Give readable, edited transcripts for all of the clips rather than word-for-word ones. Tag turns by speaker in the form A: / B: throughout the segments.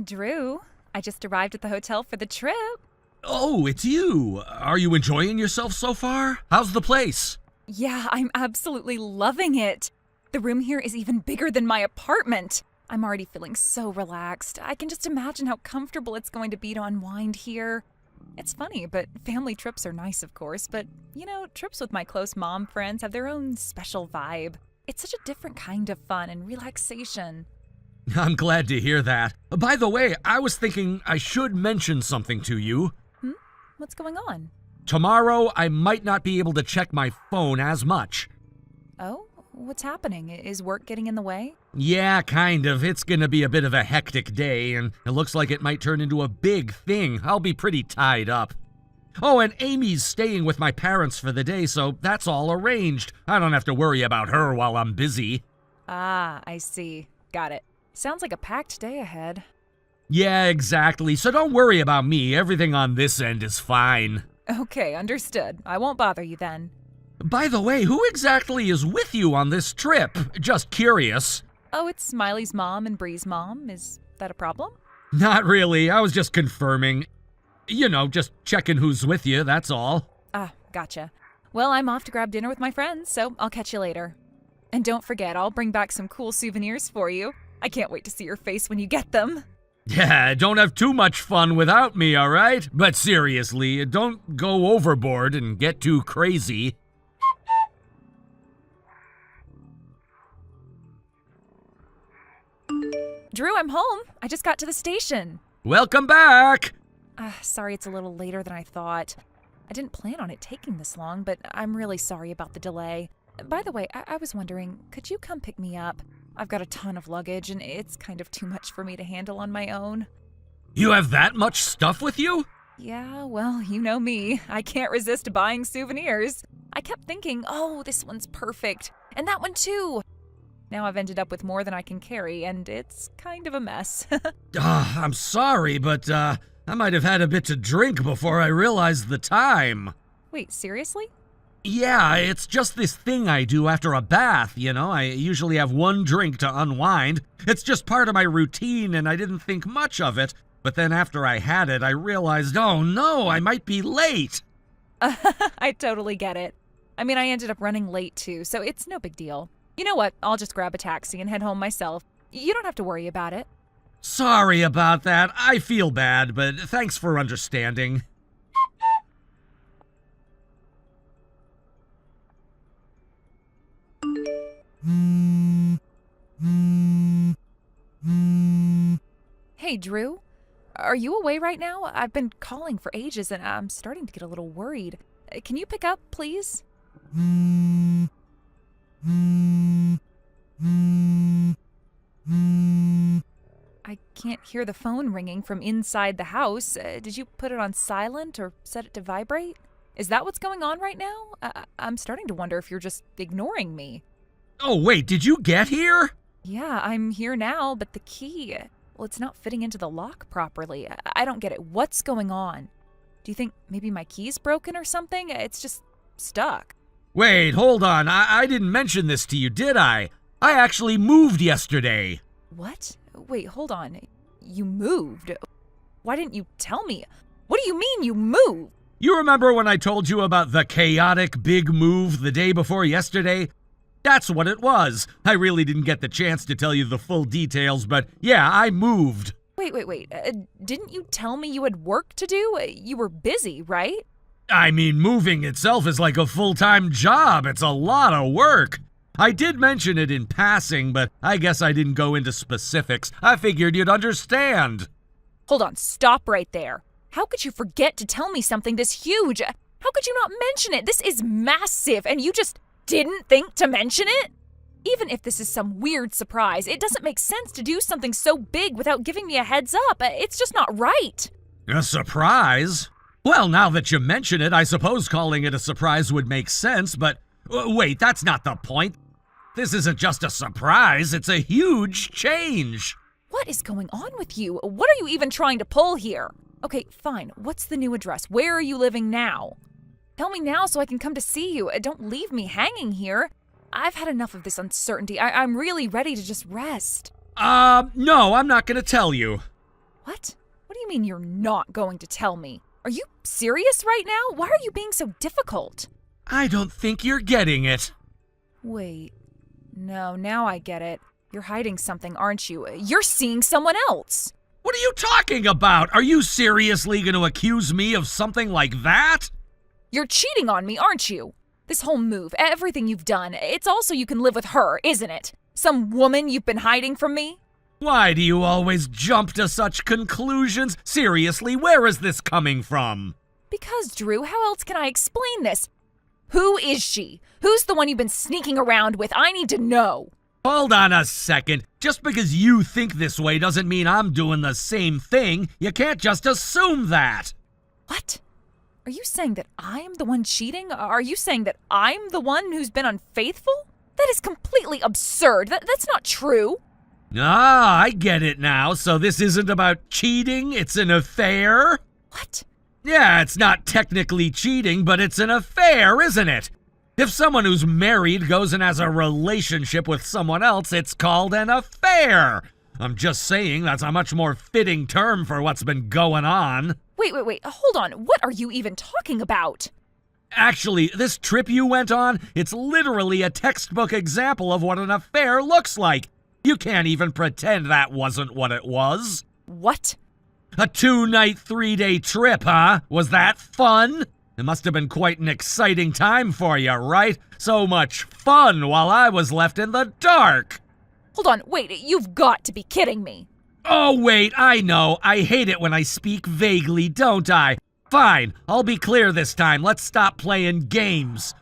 A: Drew, I just arrived at the hotel for the trip.
B: Oh, it's you. Are you enjoying yourself so far? How's the place?
A: Yeah, I'm absolutely loving it. The room here is even bigger than my apartment. I'm already feeling so relaxed. I can just imagine how comfortable it's going to be to unwind here. It's funny, but family trips are nice, of course, but, trips with my close mom friends have their own special vibe. It's such a different kind of fun and relaxation.
B: I'm glad to hear that. By the way, I was thinking I should mention something to you.
A: What's going on?
B: Tomorrow, I might not be able to check my phone as much.
A: Oh? What's happening? Is work getting in the way?
B: Yeah, kind of. It's gonna be a bit of a hectic day, and it looks like it might turn into a big thing. I'll be pretty tied up. Oh, and Amy's staying with my parents for the day, so that's all arranged. I don't have to worry about her while I'm busy.
A: Ah, I see. Got it. Sounds like a packed day ahead.
B: Yeah, exactly. So don't worry about me. Everything on this end is fine.
A: Okay, understood. I won't bother you then.
B: By the way, who exactly is with you on this trip? Just curious.
A: Oh, it's Smiley's mom and Bree's mom. Is that a problem?
B: Not really. I was just confirming. Just checking who's with you, that's all.
A: Ah, gotcha. Well, I'm off to grab dinner with my friends, so I'll catch you later. And don't forget, I'll bring back some cool souvenirs for you. I can't wait to see your face when you get them.
B: Yeah, don't have too much fun without me, all right? But seriously, don't go overboard and get too crazy.
A: Drew, I'm home. I just got to the station.
B: Welcome back!
A: Sorry it's a little later than I thought. I didn't plan on it taking this long, but I'm really sorry about the delay. By the way, I was wondering, could you come pick me up? I've got a ton of luggage, and it's kind of too much for me to handle on my own.
B: You have that much stuff with you?
A: Yeah, well, you know me. I can't resist buying souvenirs. I kept thinking, oh, this one's perfect. And that one too. Now I've ended up with more than I can carry, and it's kind of a mess.
B: I'm sorry, but I might have had a bit to drink before I realized the time.
A: Wait, seriously?
B: Yeah, it's just this thing I do after a bath, I usually have one drink to unwind. It's just part of my routine, and I didn't think much of it. But then after I had it, I realized, oh no, I might be late.
A: I totally get it. I mean, I ended up running late too, so it's no big deal. You know what? I'll just grab a taxi and head home myself. You don't have to worry about it.
B: Sorry about that. I feel bad, but thanks for understanding.
A: Hey, Drew. Are you away right now? I've been calling for ages and I'm starting to get a little worried. Can you pick up, please? I can't hear the phone ringing from inside the house. Did you put it on silent or set it to vibrate? Is that what's going on right now? I'm starting to wonder if you're just ignoring me.
B: Oh, wait, did you get here?
A: Yeah, I'm here now, but the key, well, it's not fitting into the lock properly. I don't get it. What's going on? Do you think maybe my key's broken or something? It's just stuck.
B: Wait, hold on. I didn't mention this to you, did I? I actually moved yesterday.
A: What? Wait, hold on. You moved? Why didn't you tell me? What do you mean you moved?
B: You remember when I told you about the chaotic big move the day before yesterday? That's what it was. I really didn't get the chance to tell you the full details, but yeah, I moved.
A: Wait. Didn't you tell me you had work to do? You were busy, right?
B: I mean, moving itself is like a full-time job. It's a lot of work. I did mention it in passing, but I guess I didn't go into specifics. I figured you'd understand.
A: Hold on, stop right there. How could you forget to tell me something this huge? How could you not mention it? This is massive, and you just didn't think to mention it? Even if this is some weird surprise, it doesn't make sense to do something so big without giving me a heads up. It's just not right.
B: A surprise? Well, now that you mention it, I suppose calling it a surprise would make sense, but wait, that's not the point. This isn't just a surprise, it's a huge change.
A: What is going on with you? What are you even trying to pull here? Okay, fine. What's the new address? Where are you living now? Tell me now so I can come to see you. Don't leave me hanging here. I've had enough of this uncertainty. I'm really ready to just rest.
B: No, I'm not gonna tell you.
A: What? What do you mean you're not going to tell me? Are you serious right now? Why are you being so difficult?
B: I don't think you're getting it.
A: Wait. No, now I get it. You're hiding something, aren't you? You're seeing someone else.
B: What are you talking about? Are you seriously going to accuse me of something like that?
A: You're cheating on me, aren't you? This whole move, everything you've done, it's all so you can live with her, isn't it? Some woman you've been hiding from me?
B: Why do you always jump to such conclusions? Seriously, where is this coming from?
A: Because, Drew, how else can I explain this? Who is she? Who's the one you've been sneaking around with? I need to know.
B: Hold on a second. Just because you think this way doesn't mean I'm doing the same thing. You can't just assume that.
A: What? Are you saying that I'm the one cheating? Are you saying that I'm the one who's been unfaithful? That is completely absurd. That's not true.
B: Ah, I get it now. So this isn't about cheating, it's an affair?
A: What?
B: Yeah, it's not technically cheating, but it's an affair, isn't it? If someone who's married goes and has a relationship with someone else, it's called an affair. I'm just saying that's a much more fitting term for what's been going on.
A: Wait. Hold on. What are you even talking about?
B: Actually, this trip you went on, it's literally a textbook example of what an affair looks like. You can't even pretend that wasn't what it was.
A: What?
B: A 2-night, 3-day trip, huh? Was that fun? It must have been quite an exciting time for you, right? So much fun while I was left in the dark.
A: Hold on, wait, you've got to be kidding me.
B: Oh, wait, I know. I hate it when I speak vaguely, don't I? Fine, I'll be clear this time. Let's stop playing games.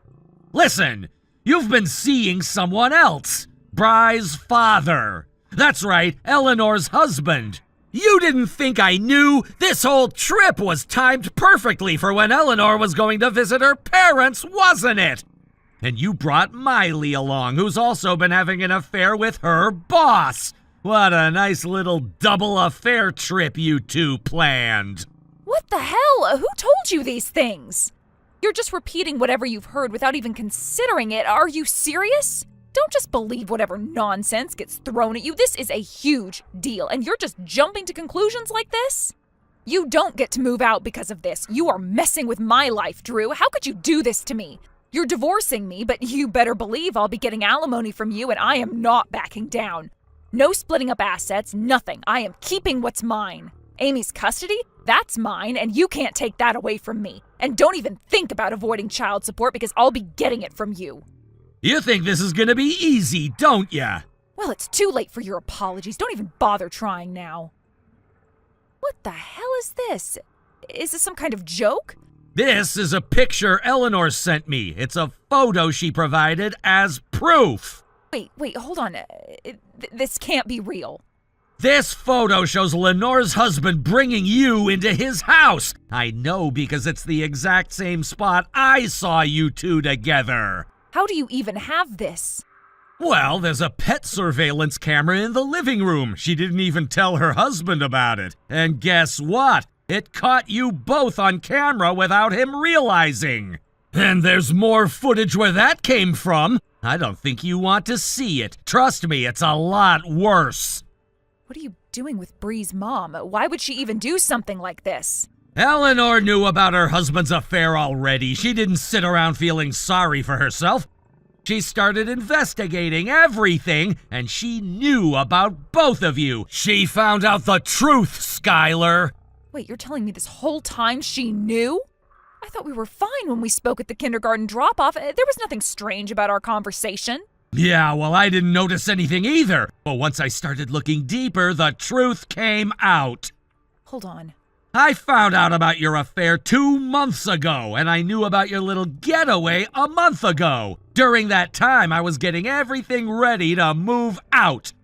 B: Listen, you've been seeing someone else. Bry's father. That's right, Eleanor's husband. You didn't think I knew? This whole trip was timed perfectly for when Eleanor was going to visit her parents, wasn't it? And you brought Miley along, who's also been having an affair with her boss. What a nice little double affair trip you two planned.
A: What the hell? Who told you these things? You're just repeating whatever you've heard without even considering it. Are you serious? Don't just believe whatever nonsense gets thrown at you. This is a huge deal, and you're just jumping to conclusions like this? You don't get to move out because of this. You are messing with my life, Drew. How could you do this to me? You're divorcing me, but you better believe I'll be getting alimony from you, and I am not backing down. No splitting up assets, nothing. I am keeping what's mine. Amy's custody? That's mine, and you can't take that away from me. And don't even think about avoiding child support because I'll be getting it from you.
B: You think this is gonna be easy, don't ya?
A: Well, it's too late for your apologies. Don't even bother trying now. What the hell is this? Is this some kind of joke?
B: This is a picture Eleanor sent me. It's a photo she provided as proof.
A: Wait, hold on. This can't be real.
B: This photo shows Lenore's husband bringing you into his house. I know because it's the exact same spot I saw you two together.
A: How do you even have this?
B: Well, there's a pet surveillance camera in the living room. She didn't even tell her husband about it. And guess what? It caught you both on camera without him realizing. And there's more footage where that came from. I don't think you want to see it. Trust me, it's a lot worse.
A: What are you doing with Bree's mom? Why would she even do something like this?
B: Eleanor knew about her husband's affair already. She didn't sit around feeling sorry for herself. She started investigating everything, and she knew about both of you. She found out the truth, Skylar.
A: Wait, you're telling me this whole time she knew? I thought we were fine when we spoke at the kindergarten drop-off. There was nothing strange about our conversation.
B: Yeah, well, I didn't notice anything either. But once I started looking deeper, the truth came out.
A: Hold on.
B: I found out about your affair 2 months ago, and I knew about your little getaway a month ago. During that time, I was getting everything ready to move out.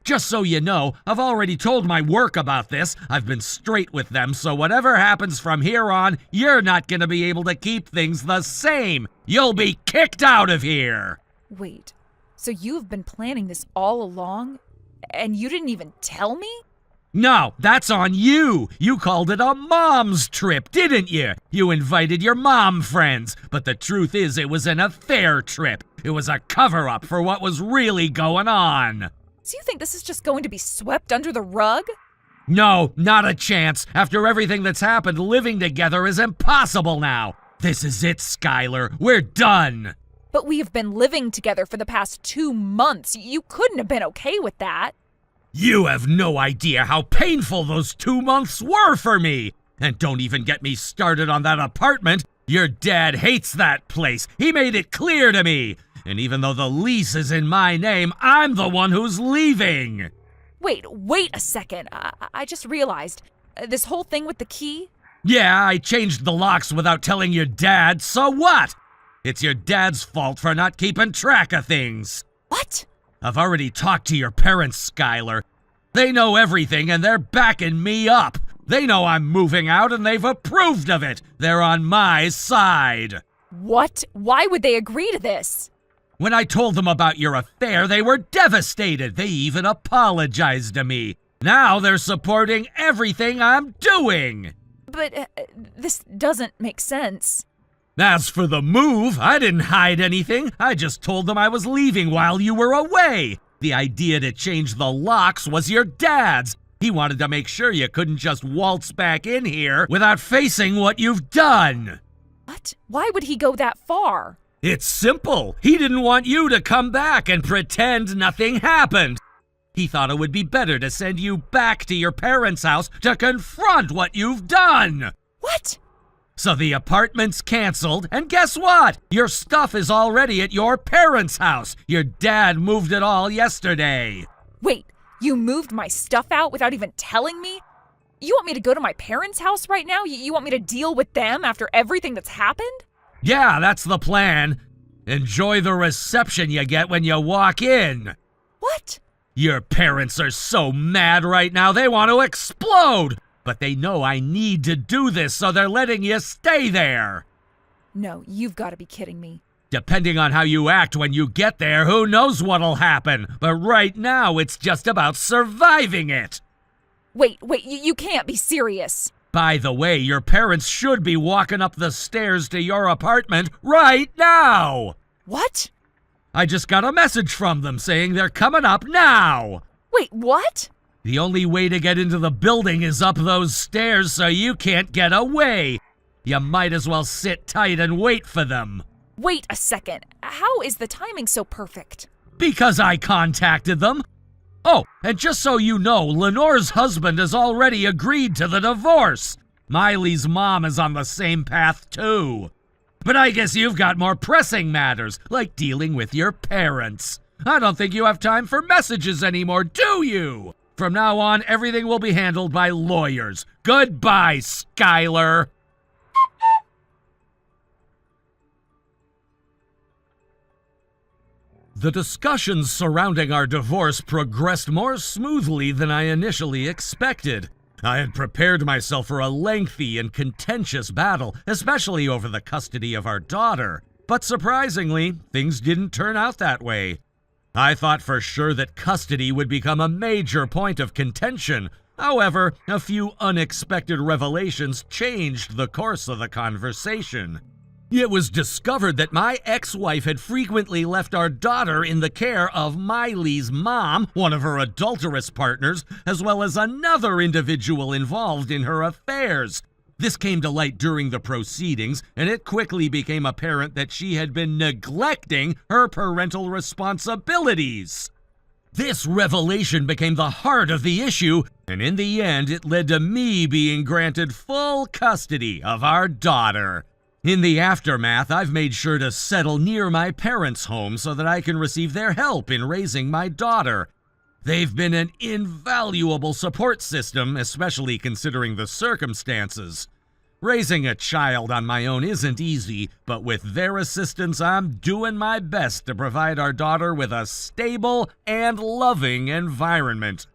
B: Just so you know, I've already told my work about this. I've been straight with them, so whatever happens from here on, you're not going to be able to keep things the same. You'll be kicked out of here.
A: Wait, so you've been planning this all along, and you didn't even tell me?
B: No, that's on you. You called it a mom's trip, didn't you? You invited your mom friends, but the truth is it was an affair trip. It was a cover-up for what was really going on.
A: So you think this is just going to be swept under the rug?
B: No, not a chance. After everything that's happened, living together is impossible now. This is it, Skylar. We're done.
A: But we have been living together for the past 2 months. You couldn't have been okay with that.
B: You have no idea how painful those 2 months were for me. And don't even get me started on that apartment. Your dad hates that place. He made it clear to me. And even though the lease is in my name, I'm the one who's leaving.
A: Wait a second. I just realized. This whole thing with the key?
B: Yeah, I changed the locks without telling your dad, so what? It's your dad's fault for not keeping track of things.
A: What?
B: I've already talked to your parents, Skylar. They know everything and they're backing me up. They know I'm moving out and they've approved of it. They're on my side.
A: What? Why would they agree to this?
B: When I told them about your affair, they were devastated. They even apologized to me. Now they're supporting everything I'm doing.
A: But this doesn't make sense.
B: As for the move, I didn't hide anything. I just told them I was leaving while you were away. The idea to change the locks was your dad's. He wanted to make sure you couldn't just waltz back in here without facing what you've done.
A: What? Why would he go that far?
B: It's simple. He didn't want you to come back and pretend nothing happened. He thought it would be better to send you back to your parents' house to confront what you've done.
A: What?
B: So the apartment's canceled, and guess what? Your stuff is already at your parents' house. Your dad moved it all yesterday.
A: Wait, you moved my stuff out without even telling me? You want me to go to my parents' house right now? You want me to deal with them after everything that's happened?
B: Yeah, that's the plan. Enjoy the reception you get when you walk in.
A: What?
B: Your parents are so mad right now, they want to explode. But they know I need to do this, so they're letting you stay there.
A: No, you've got to be kidding me.
B: Depending on how you act when you get there, who knows what'll happen. But right now, it's just about surviving it.
A: Wait, you can't be serious.
B: By the way, your parents should be walking up the stairs to your apartment right now.
A: What?
B: I just got a message from them saying they're coming up now.
A: Wait, what?
B: The only way to get into the building is up those stairs, so you can't get away. You might as well sit tight and wait for them.
A: Wait a second. How is the timing so perfect?
B: Because I contacted them. Oh, and just so you know, Lenore's husband has already agreed to the divorce. Miley's mom is on the same path, too. But I guess you've got more pressing matters, like dealing with your parents. I don't think you have time for messages anymore, do you? From now on, everything will be handled by lawyers. Goodbye, Skylar. The discussions surrounding our divorce progressed more smoothly than I initially expected. I had prepared myself for a lengthy and contentious battle, especially over the custody of our daughter. But surprisingly, things didn't turn out that way. I thought for sure that custody would become a major point of contention. However, a few unexpected revelations changed the course of the conversation. It was discovered that my ex-wife had frequently left our daughter in the care of Miley's mom, one of her adulterous partners, as well as another individual involved in her affairs. This came to light during the proceedings, and it quickly became apparent that she had been neglecting her parental responsibilities. This revelation became the heart of the issue, and in the end, it led to me being granted full custody of our daughter. In the aftermath, I've made sure to settle near my parents' home so that I can receive their help in raising my daughter. They've been an invaluable support system, especially considering the circumstances. Raising a child on my own isn't easy, but with their assistance, I'm doing my best to provide our daughter with a stable and loving environment.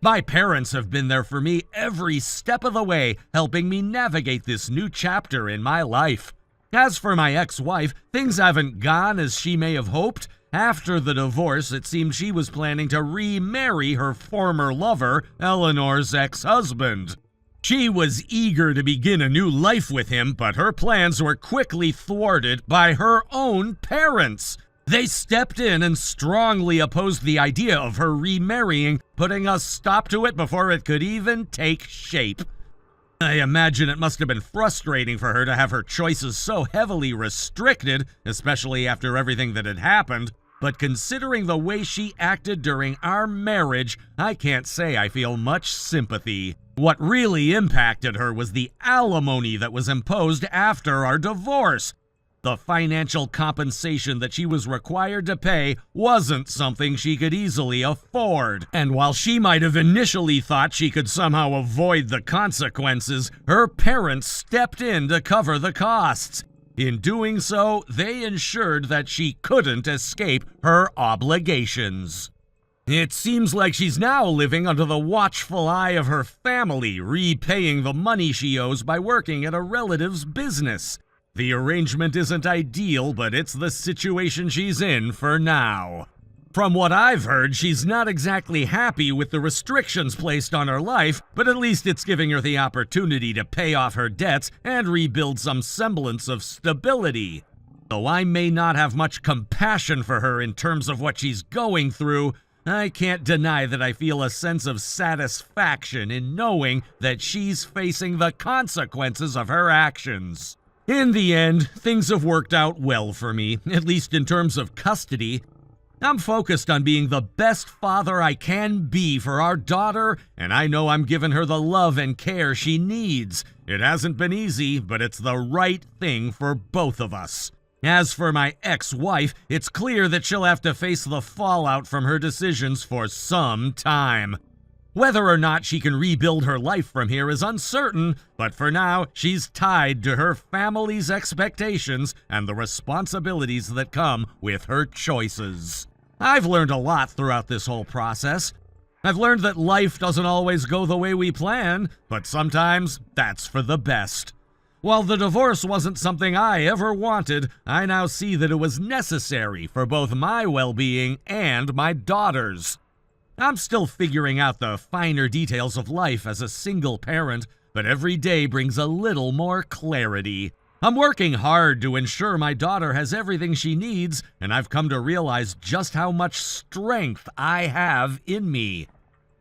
B: My parents have been there for me every step of the way, helping me navigate this new chapter in my life. As for my ex-wife, things haven't gone as she may have hoped. After the divorce, it seemed she was planning to remarry her former lover, Eleanor's ex-husband. She was eager to begin a new life with him, but her plans were quickly thwarted by her own parents. They stepped in and strongly opposed the idea of her remarrying, putting a stop to it before it could even take shape. I imagine it must have been frustrating for her to have her choices so heavily restricted, especially after everything that had happened, but considering the way she acted during our marriage, I can't say I feel much sympathy. What really impacted her was the alimony that was imposed after our divorce. The financial compensation that she was required to pay wasn't something she could easily afford. And while she might have initially thought she could somehow avoid the consequences, her parents stepped in to cover the costs. In doing so, they ensured that she couldn't escape her obligations. It seems like she's now living under the watchful eye of her family, repaying the money she owes by working at a relative's business. The arrangement isn't ideal, but it's the situation she's in for now. From what I've heard, she's not exactly happy with the restrictions placed on her life, but at least it's giving her the opportunity to pay off her debts and rebuild some semblance of stability. Though I may not have much compassion for her in terms of what she's going through, I can't deny that I feel a sense of satisfaction in knowing that she's facing the consequences of her actions. In the end, things have worked out well for me, at least in terms of custody. I'm focused on being the best father I can be for our daughter, and I know I'm giving her the love and care she needs. It hasn't been easy, but it's the right thing for both of us. As for my ex-wife, it's clear that she'll have to face the fallout from her decisions for some time. Whether or not she can rebuild her life from here is uncertain, but for now, she's tied to her family's expectations and the responsibilities that come with her choices. I've learned a lot throughout this whole process. I've learned that life doesn't always go the way we plan, but sometimes that's for the best. While the divorce wasn't something I ever wanted, I now see that it was necessary for both my well-being and my daughter's. I'm still figuring out the finer details of life as a single parent, but every day brings a little more clarity. I'm working hard to ensure my daughter has everything she needs, and I've come to realize just how much strength I have in me.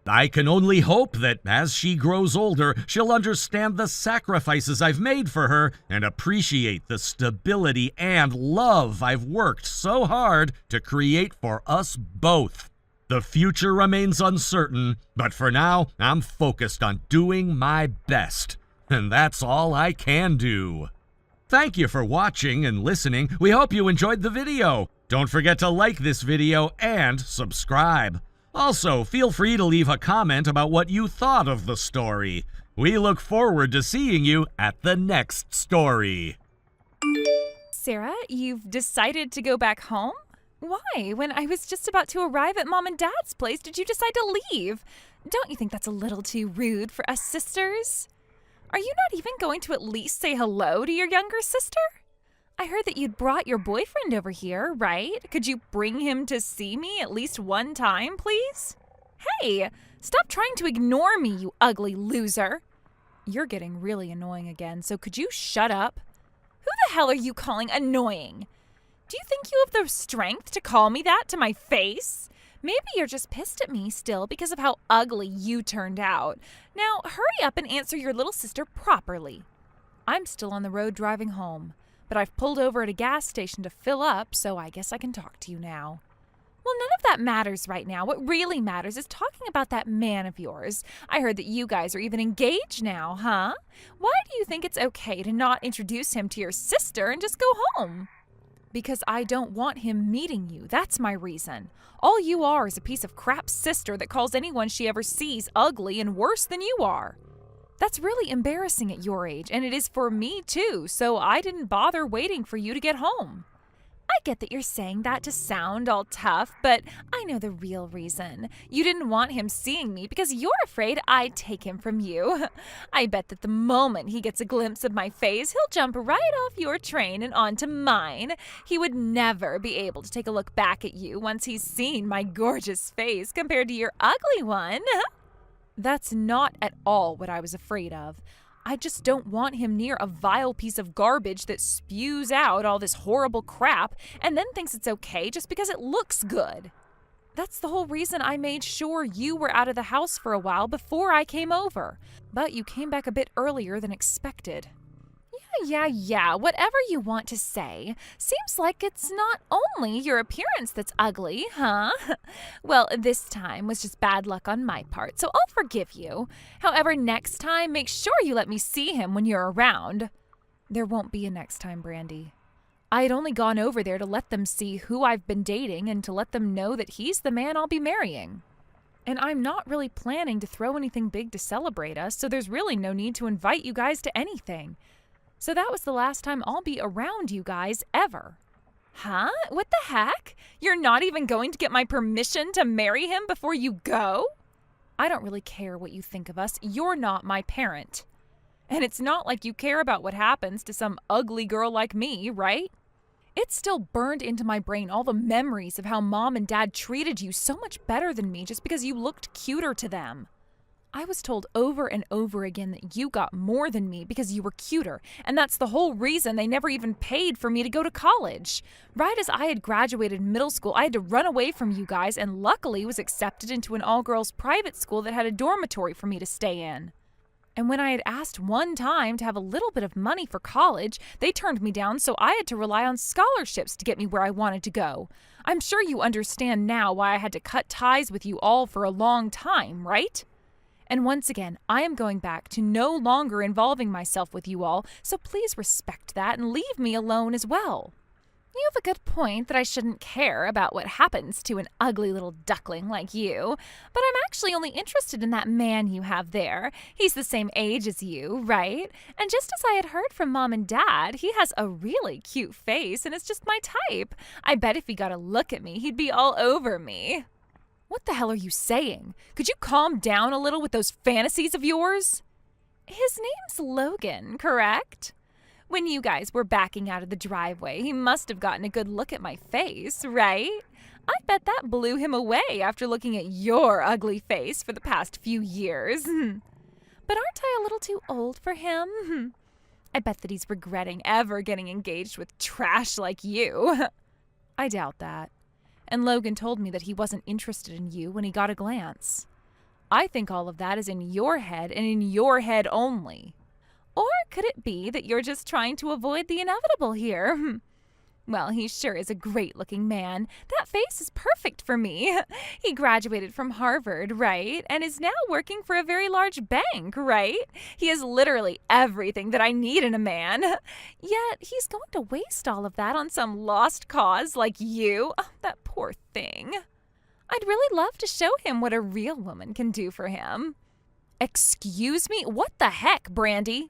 B: I can only hope that as she grows older, she'll understand the sacrifices I've made for her and appreciate the stability and love I've worked so hard to create for us both. The future remains uncertain, but for now, I'm focused on doing my best. And that's all I can do. Thank you for watching and listening. We hope you enjoyed the video. Don't forget to like this video and subscribe. Also, feel free to leave a comment about what you thought of the story. We look forward to seeing you at the next story.
A: Sarah, you've decided to go back home? Why? When I was just about to arrive at Mom and Dad's place, did you decide to leave? Don't you think that's a little too rude for us sisters? Are you not even going to at least say hello to your younger sister? I heard that you'd brought your boyfriend over here, right? Could you bring him to see me at least one time, please? Hey, stop trying to ignore me, you ugly loser. You're getting really annoying again, so could you shut up? Who the hell are you calling annoying? Do you think you have the strength to call me that to my face? Maybe you're just pissed at me still because of how ugly you turned out. Now, hurry up and answer your little sister properly. I'm still on the road driving home, but I've pulled over at a gas station to fill up, so I guess I can talk to you now. Well, none of that matters right now. What really matters is talking about that man of yours. I heard that you guys are even engaged now, huh? Why do you think it's okay to not introduce him to your sister and just go home? Because I don't want him meeting you. That's my reason. All you are is a piece of crap sister that calls anyone she ever sees ugly and worse than you are. That's really embarrassing at your age, and it is for me too, so I didn't bother waiting for you to get home. I get that you're saying that to sound all tough, but I know the real reason. You didn't want him seeing me because you're afraid I'd take him from you. I bet that the moment he gets a glimpse of my face, he'll jump right off your train and onto mine. He would never be able to take a look back at you once he's seen my gorgeous face compared to your ugly one. That's not at all what I was afraid of. I just don't want him near a vile piece of garbage that spews out all this horrible crap and then thinks it's okay just because it looks good. That's the whole reason I made sure you were out of the house for a while before I came over. But you came back a bit earlier than expected. Yeah, whatever you want to say. Seems like it's not only your appearance that's ugly, huh? Well, this time was just bad luck on my part, so I'll forgive you. However, next time, make sure you let me see him when you're around. There won't be a next time, Brandy. I had only gone over there to let them see who I've been dating and to let them know that he's the man I'll be marrying. And I'm not really planning to throw anything big to celebrate us, so there's really no need to invite you guys to anything. So that was the last time I'll be around you guys ever. Huh? What the heck? You're not even going to get my permission to marry him before you go? I don't really care what you think of us. You're not my parent. And it's not like you care about what happens to some ugly girl like me, right? It's still burned into my brain all the memories of how Mom and Dad treated you so much better than me just because you looked cuter to them. I was told over and over again that you got more than me because you were cuter, and that's the whole reason they never even paid for me to go to college. Right as I had graduated middle school, I had to run away from you guys and luckily was accepted into an all-girls private school that had a dormitory for me to stay in. And when I had asked one time to have a little bit of money for college, they turned me down, so I had to rely on scholarships to get me where I wanted to go. I'm sure you understand now why I had to cut ties with you all for a long time, right? And once again, I am going back to no longer involving myself with you all, so please respect that and leave me alone as well. You have a good point that I shouldn't care about what happens to an ugly little duckling like you, but I'm actually only interested in that man you have there. He's the same age as you, right? And just as I had heard from Mom and Dad, he has a really cute face and it's just my type. I bet if he got a look at me, he'd be all over me. What the hell are you saying? Could you calm down a little with those fantasies of yours? His name's Logan, correct? When you guys were backing out of the driveway, he must have gotten a good look at my face, right? I bet that blew him away after looking at your ugly face for the past few years. But aren't I a little too old for him? I bet that he's regretting ever getting engaged with trash like you. I doubt that. And Logan told me that he wasn't interested in you when he got a glance. I think all of that is in your head and in your head only. Or could it be that you're just trying to avoid the inevitable here? Well, he sure is a great-looking man. That face is perfect for me. He graduated from Harvard, right? And is now working for a very large bank, right? He has literally everything that I need in a man. Yet he's going to waste all of that on some lost cause like you. Oh, that poor thing. I'd really love to show him what a real woman can do for him. Excuse me? What the heck, Brandy?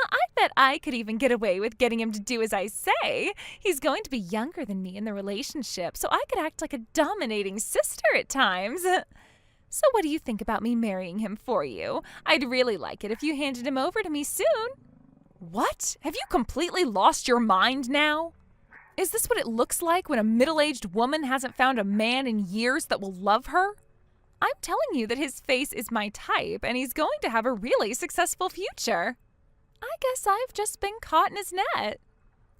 A: I bet I could even get away with getting him to do as I say. He's going to be younger than me in the relationship, so I could act like a dominating sister at times. So what do you think about me marrying him for you? I'd really like it if you handed him over to me soon. What? Have you completely lost your mind now? Is this what it looks like when a middle-aged woman hasn't found a man in years that will love her? I'm telling you that his face is my type, and he's going to have a really successful future. I guess I've just been caught in his net.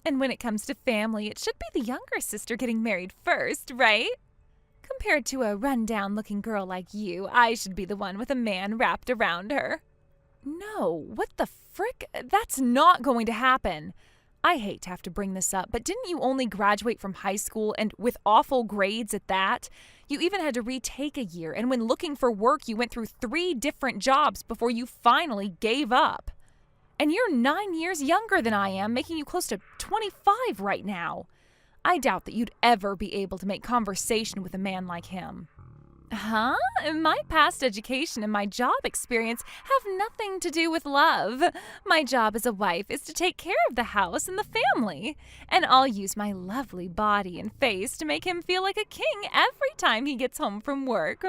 A: And when it comes to family, it should be the younger sister getting married first, right? Compared to a run-down-looking girl like you, I should be the one with a man wrapped around her. No, what the frick? That's not going to happen. I hate to have to bring this up, but didn't you only graduate from high school and with awful grades at that? You even had to retake a year, and when looking for work, you went through 3 different jobs before you finally gave up. And you're 9 years younger than I am, making you close to 25 right now. I doubt that you'd ever be able to make conversation with a man like him. Huh? My past education and my job experience have nothing to do with love. My job as a wife is to take care of the house and the family. And I'll use my lovely body and face to make him feel like a king every time he gets home from work.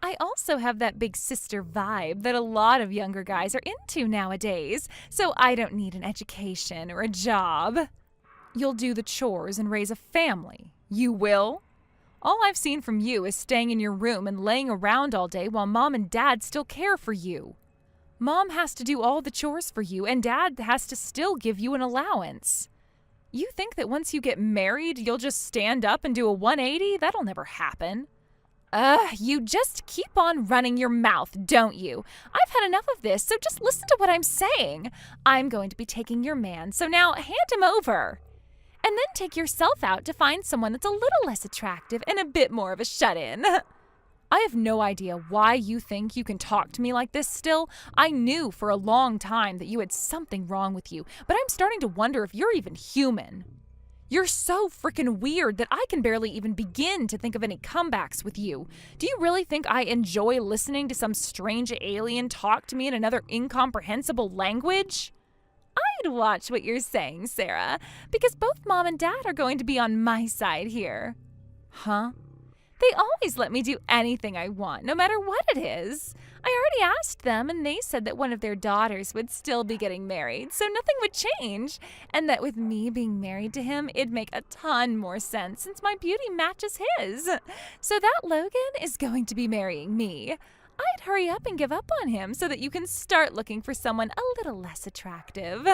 A: I also have that big sister vibe that a lot of younger guys are into nowadays, so I don't need an education or a job. You'll do the chores and raise a family. You will? All I've seen from you is staying in your room and laying around all day while Mom and Dad still care for you. Mom has to do all the chores for you, and Dad has to still give you an allowance. You think that once you get married, you'll just stand up and do a 180? That'll never happen. You just keep on running your mouth, don't you? I've had enough of this, so just listen to what I'm saying. I'm going to be taking your man, so now hand him over. And then take yourself out to find someone that's a little less attractive and a bit more of a shut-in. I have no idea why you think you can talk to me like this still. I knew for a long time that you had something wrong with you, but I'm starting to wonder if you're even human. You're so freaking weird that I can barely even begin to think of any comebacks with you. Do you really think I enjoy listening to some strange alien talk to me in another incomprehensible language? I'd watch what you're saying, Sarah, because both Mom and Dad are going to be on my side here. Huh? They always let me do anything I want, no matter what it is. I already asked them, and they said that one of their daughters would still be getting married, so nothing would change, and that with me being married to him, it'd make a ton more sense since my beauty matches his. So that Logan is going to be marrying me. I'd hurry up and give up on him so that you can start looking for someone a little less attractive.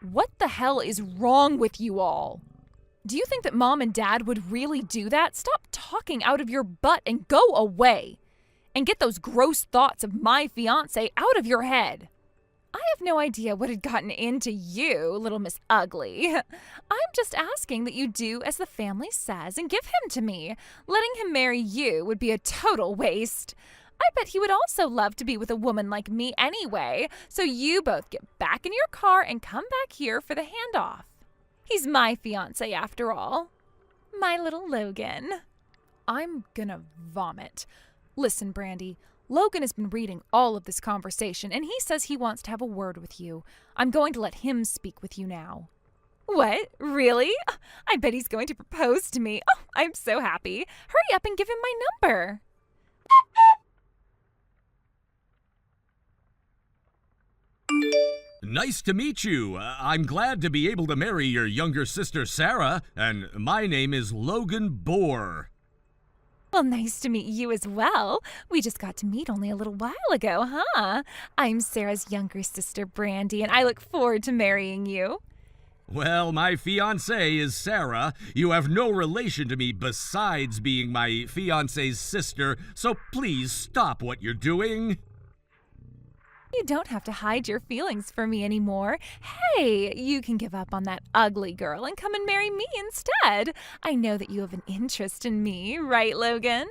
A: What the hell is wrong with you all? Do you think that Mom and Dad would really do that? Stop talking out of your butt and go away. And get those gross thoughts of my fiancé out of your head. I have no idea what had gotten into you, little Miss Ugly. I'm just asking that you do as the family says and give him to me. Letting him marry you would be a total waste. I bet he would also love to be with a woman like me anyway, so you both get back in your car and come back here for the handoff. He's my fiancé after all. My little Logan. I'm gonna vomit. Listen, Brandy, Logan has been reading all of this conversation, and he says he wants to have a word with you. I'm going to let him speak with you now. What? Really? I bet he's going to propose to me. Oh, I'm so happy. Hurry up and give him my number.
B: Nice to meet you. I'm glad to be able to marry your younger sister, Sarah, and my name is Logan Bohr.
A: Well, nice to meet you as well. We just got to meet only a little while ago, huh? I'm Sarah's younger sister, Brandy, and I look forward to marrying you.
B: Well, my fiancée is Sarah. You have no relation to me besides being my fiancé's sister, so please stop what you're doing.
A: You don't have to hide your feelings for me anymore. Hey, you can give up on that ugly girl and come and marry me instead. I know that you have an interest in me, right, Logan?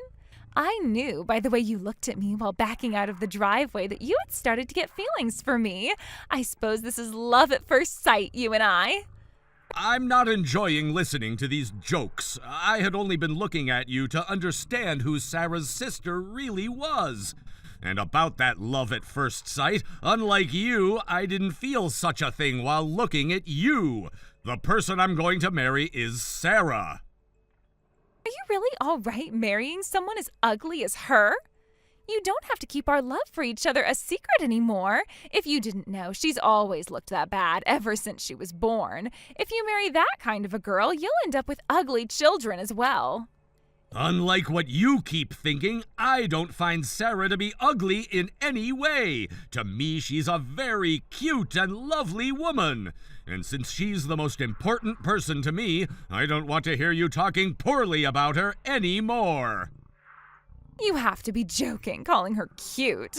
A: I knew by the way you looked at me while backing out of the driveway that you had started to get feelings for me. I suppose this is love at first sight, you and I.
B: I'm not enjoying listening to these jokes. I had only been looking at you to understand who Sarah's sister really was. And about that love at first sight, unlike you, I didn't feel such a thing while looking at you. The person I'm going to marry is Sarah.
A: Are you really all right marrying someone as ugly as her? You don't have to keep our love for each other a secret anymore. If you didn't know, she's always looked that bad ever since she was born. If you marry that kind of a girl, you'll end up with ugly children as well.
B: Unlike what you keep thinking, I don't find Sarah to be ugly in any way. To me, she's a very cute and lovely woman. And since she's the most important person to me, I don't want to hear you talking poorly about her anymore.
A: You have to be joking, calling her cute.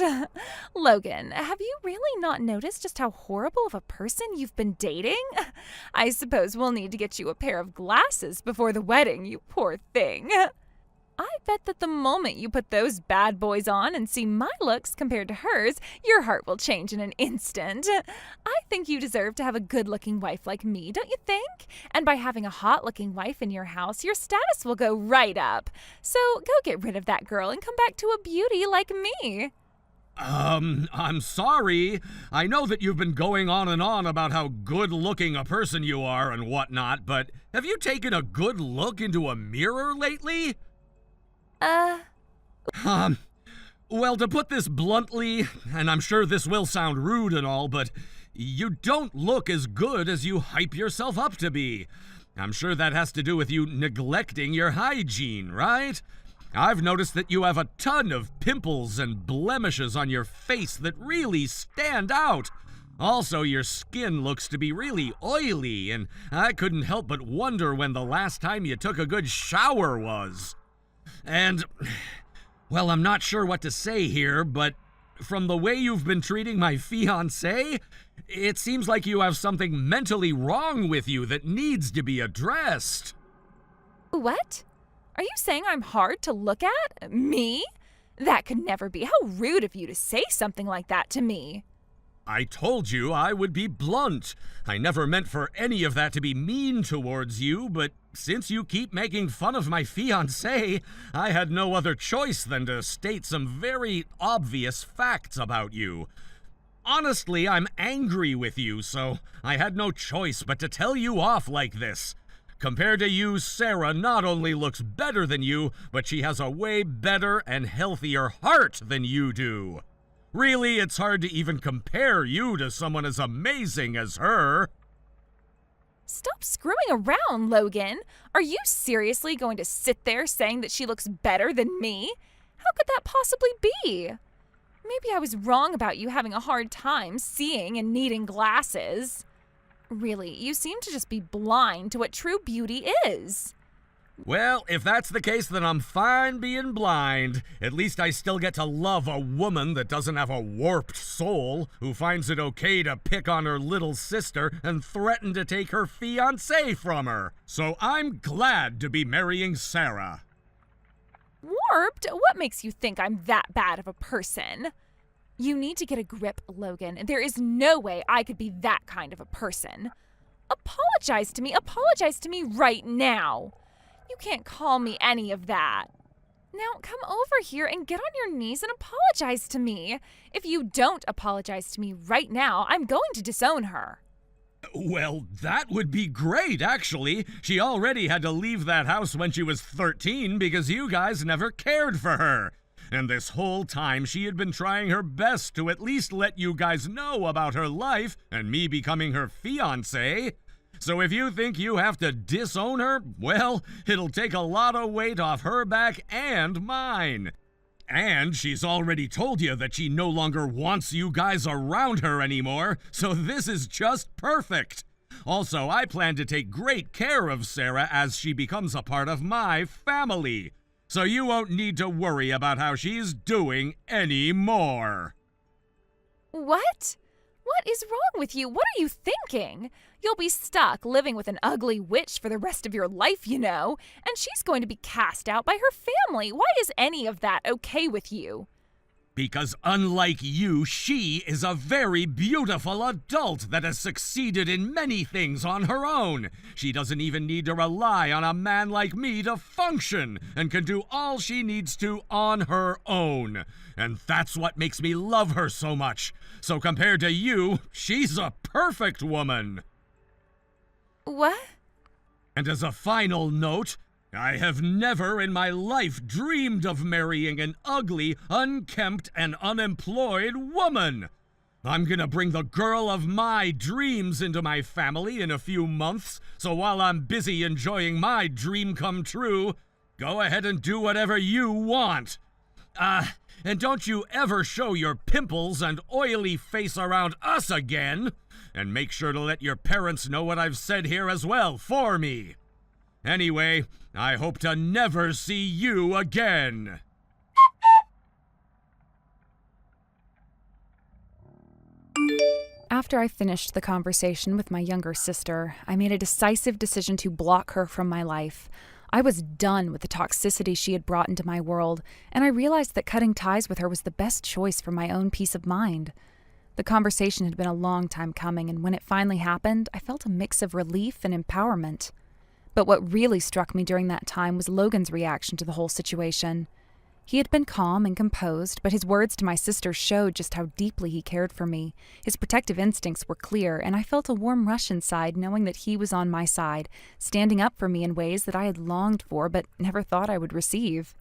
A: Logan, have you really not noticed just how horrible of a person you've been dating? I suppose we'll need to get you a pair of glasses before the wedding, you poor thing. I bet that the moment you put those bad boys on and see my looks compared to hers, your heart will change in an instant. I think you deserve to have a good-looking wife like me, don't you think? And by having a hot-looking wife in your house, your status will go right up. So go get rid of that girl and come back to a beauty like me.
B: I'm sorry. I know that you've been going on and on about how good-looking a person you are and whatnot, but have you taken a good look into a mirror lately? Well, to put this bluntly, and I'm sure this will sound rude and all, but you don't look as good as you hype yourself up to be. I'm sure that has to do with you neglecting your hygiene, right? I've noticed that you have a ton of pimples and blemishes on your face that really stand out. Also, your skin looks to be really oily, and I couldn't help but wonder when the last time you took a good shower was. And, well, I'm not sure what to say here, but from the way you've been treating my fiancé, it seems like you have something mentally wrong with you that needs to be addressed.
A: What? Are you saying I'm hard to look at? Me? That could never be. How rude of you to say something like that to me.
B: I told you I would be blunt. I never meant for any of that to be mean towards you, but since you keep making fun of my fiancé, I had no other choice than to state some very obvious facts about you. Honestly, I'm angry with you, so I had no choice but to tell you off like this. Compared to you, Sarah not only looks better than you, but she has a way better and healthier heart than you do. Really, it's hard to even compare you to someone as amazing as her.
A: Stop screwing around, Logan. Are you seriously going to sit there saying that she looks better than me? How could that possibly be? Maybe I was wrong about you having a hard time seeing and needing glasses. Really, you seem to just be blind to what true beauty is.
B: Well, if that's the case, then I'm fine being blind. At least I still get to love a woman that doesn't have a warped soul, who finds it okay to pick on her little sister and threaten to take her fiancé from her. So I'm glad to be marrying Sarah.
A: Warped? What makes you think I'm that bad of a person? You need to get a grip, Logan. There is no way I could be that kind of a person. Apologize to me. Apologize to me right now. You can't call me any of that. Now come over here and get on your knees and apologize to me. If you don't apologize to me right now, I'm going to disown her.
B: Well, that would be great, actually. She already had to leave that house when she was 13 because you guys never cared for her. And this whole time she had been trying her best to at least let you guys know about her life and me becoming her fiancé. So if you think you have to disown her, well, it'll take a lot of weight off her back and mine. And she's already told you that she no longer wants you guys around her anymore, so this is just perfect. Also, I plan to take great care of Sarah as she becomes a part of my family. So you won't need to worry about how she's doing anymore.
A: What? What is wrong with you? What are you thinking? You'll be stuck living with an ugly witch for the rest of your life, you know, and she's going to be cast out by her family. Why is any of that okay with you?
B: Because unlike you, she is a very beautiful adult that has succeeded in many things on her own. She doesn't even need to rely on a man like me to function and can do all she needs to on her own. And that's what makes me love her so much. So compared to you, she's a perfect woman.
A: What?
B: And as a final note, I have never in my life dreamed of marrying an ugly, unkempt, and unemployed woman. I'm gonna bring the girl of my dreams into my family in a few months, so while I'm busy enjoying my dream come true, go ahead and do whatever you want. And don't you ever show your pimples and oily face around us again. And make sure to let your parents know what I've said here as well for me. Anyway, I hope to never see you again.
A: After I finished the conversation with my younger sister, I made a decisive decision to block her from my life. I was done with the toxicity she had brought into my world, and I realized that cutting ties with her was the best choice for my own peace of mind. The conversation had been a long time coming, and when it finally happened, I felt a mix of relief and empowerment. But what really struck me during that time was Logan's reaction to the whole situation. He had been calm and composed, but his words to my sister showed just how deeply he cared for me. His protective instincts were clear, and I felt a warm rush inside knowing that he was on my side, standing up for me in ways that I had longed for but never thought I would receive.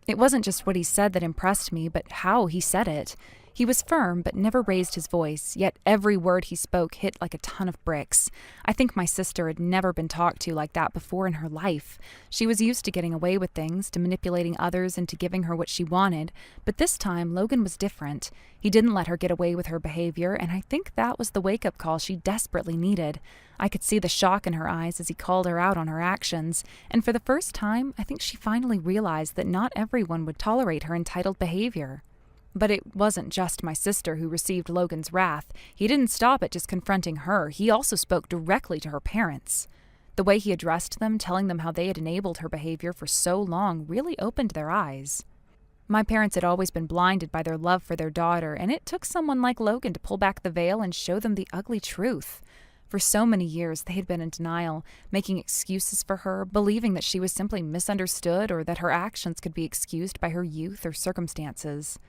A: It wasn't just what he said that impressed me, but how he said it. He was firm but never raised his voice, yet every word he spoke hit like a ton of bricks. I think my sister had never been talked to like that before in her life. She was used to getting away with things, to manipulating others into giving her what she wanted, but this time Logan was different. He didn't let her get away with her behavior, and I think that was the wake-up call she desperately needed. I could see the shock in her eyes as he called her out on her actions, and for the first time, I think she finally realized that not everyone would tolerate her entitled behavior. But it wasn't just my sister who received Logan's wrath. He didn't stop at just confronting her. He also spoke directly to her parents. The way he addressed them, telling them how they had enabled her behavior for so long, really opened their eyes. My parents had always been blinded by their love for their daughter, and it took someone like Logan to pull back the veil and show them the ugly truth. For so many years, they had been in denial, making excuses for her, believing that she was simply misunderstood or that her actions could be excused by her youth or circumstances.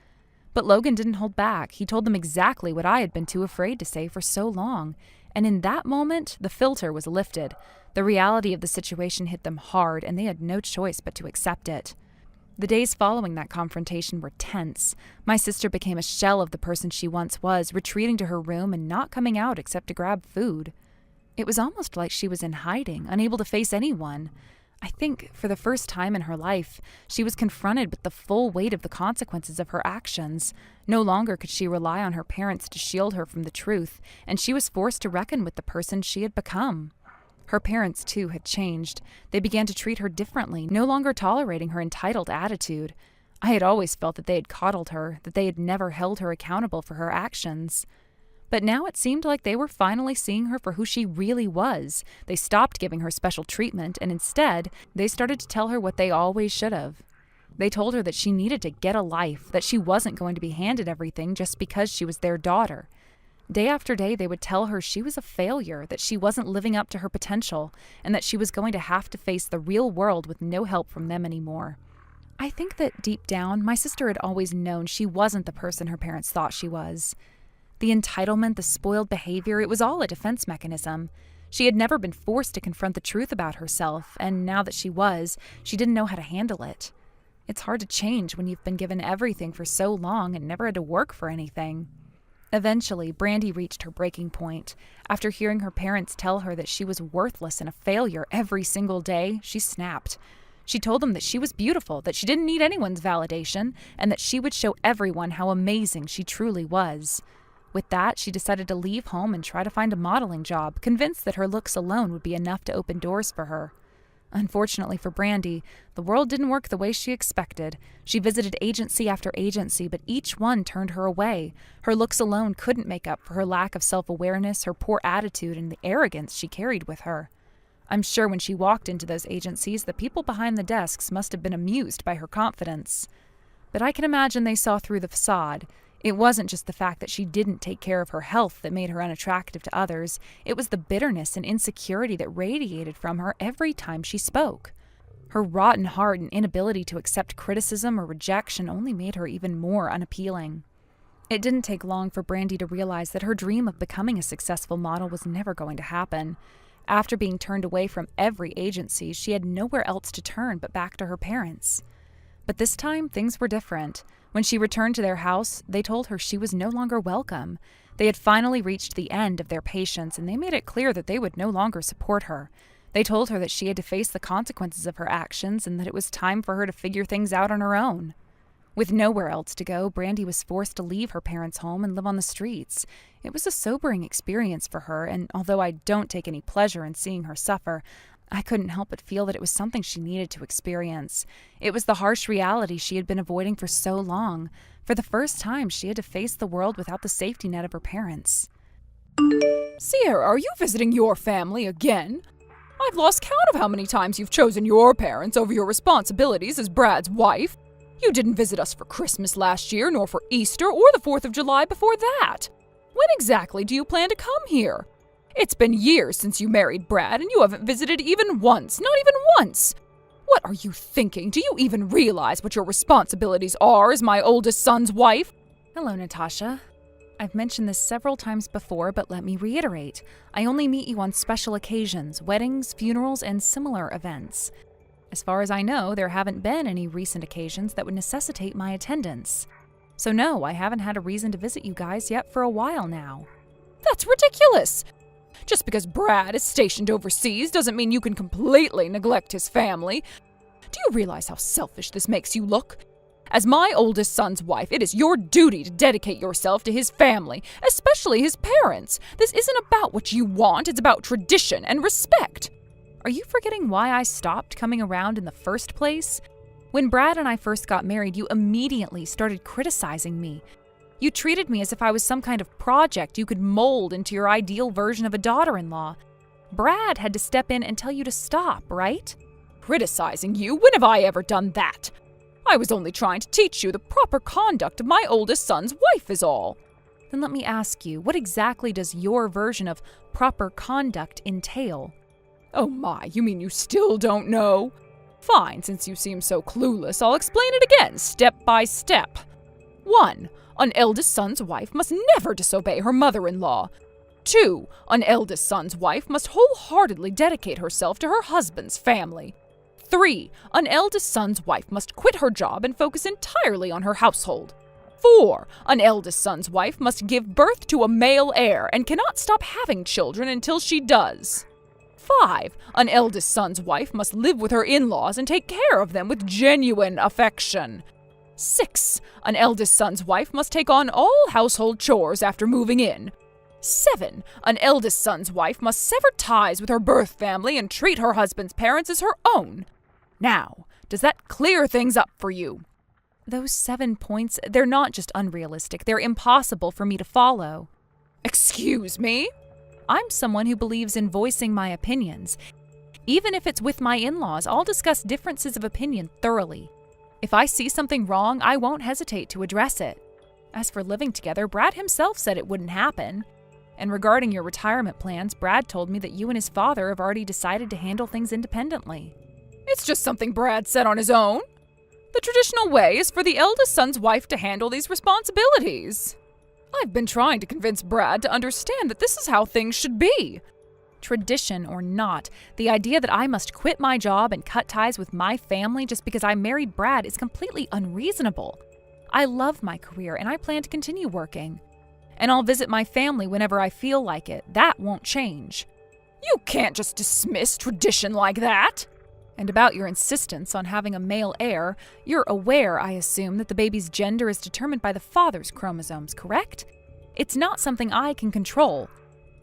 A: But Logan didn't hold back. He told them exactly what I had been too afraid to say for so long. And in that moment, the filter was lifted. The reality of the situation hit them hard, and they had no choice but to accept it. The days following that confrontation were tense. My sister became a shell of the person she once was, retreating to her room and not coming out except to grab food. It was almost like she was in hiding, unable to face anyone. I think, for the first time in her life, she was confronted with the full weight of the consequences of her actions. No longer could she rely on her parents to shield her from the truth, and she was forced to reckon with the person she had become. Her parents, too, had changed. They began to treat her differently, no longer tolerating her entitled attitude. I had always felt that they had coddled her, that they had never held her accountable for her actions. But now it seemed like they were finally seeing her for who she really was. They stopped giving her special treatment, and instead, they started to tell her what they always should have. They told her that she needed to get a life, that she wasn't going to be handed everything just because she was their daughter. Day after day, they would tell her she was a failure, that she wasn't living up to her potential, and that she was going to have to face the real world with no help from them anymore. I think that deep down, my sister had always known she wasn't the person her parents thought she was. The entitlement, the spoiled behavior, it was all a defense mechanism. She had never been forced to confront the truth about herself, and now that she was, she didn't know how to handle it. It's hard to change when you've been given everything for so long and never had to work for anything. Eventually, Brandy reached her breaking point. After hearing her parents tell her that she was worthless and a failure every single day, she snapped. She told them that she was beautiful, that she didn't need anyone's validation, and that she would show everyone how amazing she truly was. With that, she decided to leave home and try to find a modeling job, convinced that her looks alone would be enough to open doors for her. Unfortunately for Brandy, the world didn't work the way she expected. She visited agency after agency, but each one turned her away. Her looks alone couldn't make up for her lack of self-awareness, her poor attitude, and the arrogance she carried with her. I'm sure when she walked into those agencies, the people behind the desks must have been amused by her confidence. But I can imagine they saw through the facade. It wasn't just the fact that she didn't take care of her health that made her unattractive to others. It was the bitterness and insecurity that radiated from her every time she spoke. Her rotten heart and inability to accept criticism or rejection only made her even more unappealing. It didn't take long for Brandy to realize that her dream of becoming a successful model was never going to happen. After being turned away from every agency, she had nowhere else to turn but back to her parents. But this time, things were different. When she returned to their house, they told her she was no longer welcome. They had finally reached the end of their patience, and they made it clear that they would no longer support her. They told her that she had to face the consequences of her actions and that it was time for her to figure things out on her own. With nowhere else to go, Brandy was forced to leave her parents' home and live on the streets. It was a sobering experience for her, and although I don't take any pleasure in seeing her suffer, I couldn't help but feel that it was something she needed to experience. It was the harsh reality she had been avoiding for so long. For the first time, she had to face the world without the safety net of her parents.
C: Sierra, are you visiting your family again? I've lost count of how many times you've chosen your parents over your responsibilities as Brad's wife. You didn't visit us for Christmas last year, nor for Easter or the 4th of July before that. When exactly do you plan to come here? It's been years since you married Brad, and you haven't visited even once, not even once. What are you thinking? Do you even realize what your responsibilities are as my oldest son's wife?
A: Hello, Natasha. I've mentioned this several times before, but let me reiterate. I only meet you on special occasions, weddings, funerals, and similar events. As far as I know, there haven't been any recent occasions that would necessitate my attendance. So no, I haven't had a reason to visit you guys yet for a while now.
C: That's ridiculous! Just because Brad is stationed overseas doesn't mean you can completely neglect his family. Do you realize how selfish this makes you look? As my oldest son's wife, it is your duty to dedicate yourself to his family, especially his parents. This isn't about what you want, it's about tradition and respect.
A: Are you forgetting why I stopped coming around in the first place? When Brad and I first got married, you immediately started criticizing me. You treated me as if I was some kind of project you could mold into your ideal version of a daughter-in-law. Brad had to step in and tell you to stop, right?
C: Criticizing you? When have I ever done that? I was only trying to teach you the proper conduct of my oldest son's wife is all.
A: Then let me ask you, what exactly does your version of proper conduct entail?
C: Oh my, you mean you still don't know? Fine, since you seem so clueless, I'll explain it again, step by step. 1. An eldest son's wife must never disobey her mother-in-law. 2. An eldest son's wife must wholeheartedly dedicate herself to her husband's family. 3. An eldest son's wife must quit her job and focus entirely on her household. 4. An eldest son's wife must give birth to a male heir and cannot stop having children until she does. 5. An eldest son's wife must live with her in-laws and take care of them with genuine affection. 6. An eldest son's wife must take on all household chores after moving in. 7. An eldest son's wife must sever ties with her birth family and treat her husband's parents as her own. Now, does that clear things up for you?
A: Those 7 points, they're not just unrealistic, they're impossible for me to follow.
C: Excuse me?
A: I'm someone who believes in voicing my opinions. Even if it's with my in-laws, I'll discuss differences of opinion thoroughly. If I see something wrong, I won't hesitate to address it. As for living together, Brad himself said it wouldn't happen. And regarding your retirement plans, Brad told me that you and his father have already decided to handle things independently.
C: It's just something Brad said on his own. The traditional way is for the eldest son's wife to handle these responsibilities. I've been trying to convince Brad to understand that this is how things should be.
A: Tradition or not, the idea that I must quit my job and cut ties with my family just because I married Brad is completely unreasonable. I love my career and I plan to continue working. And I'll visit my family whenever I feel like it. That won't change.
C: You can't just dismiss tradition like that.
A: And about your insistence on having a male heir, you're aware, I assume, that the baby's gender is determined by the father's chromosomes, correct? It's not something I can control.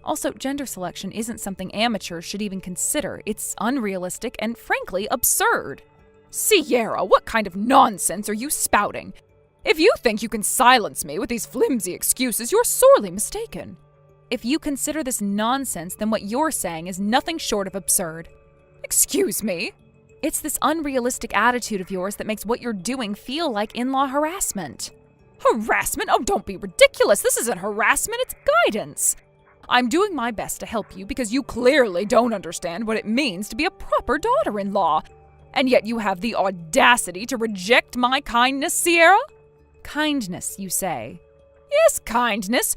A: Also, gender selection isn't something amateurs should even consider. It's unrealistic and, frankly, absurd.
C: Sierra, what kind of nonsense are you spouting? If you think you can silence me with these flimsy excuses, you're sorely mistaken.
A: If you consider this nonsense, then what you're saying is nothing short of absurd.
C: Excuse me?
A: It's this unrealistic attitude of yours that makes what you're doing feel like in-law harassment.
C: Harassment? Oh, don't be ridiculous. This isn't harassment, it's guidance. I'm doing my best to help you because you clearly don't understand what it means to be a proper daughter-in-law. And yet you have the audacity to reject my kindness, Sierra?
A: Kindness, you say?
C: Yes, kindness.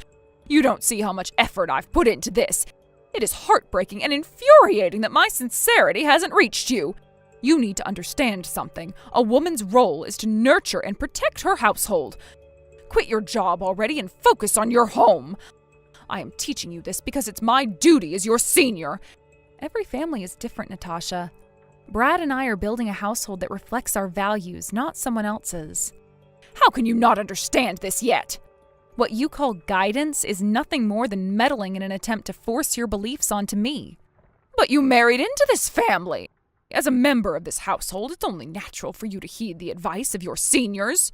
C: You don't see how much effort I've put into this. It is heartbreaking and infuriating that my sincerity hasn't reached you. You need to understand something. A woman's role is to nurture and protect her household. Quit your job already and focus on your home. I am teaching you this because it's my duty as your senior.
A: Every family is different, Natasha. Brad and I are building a household that reflects our values, not someone else's.
C: How can you not understand this yet?
A: What you call guidance is nothing more than meddling in an attempt to force your beliefs onto me.
C: But you married into this family. As a member of this household, it's only natural for you to heed the advice of your seniors.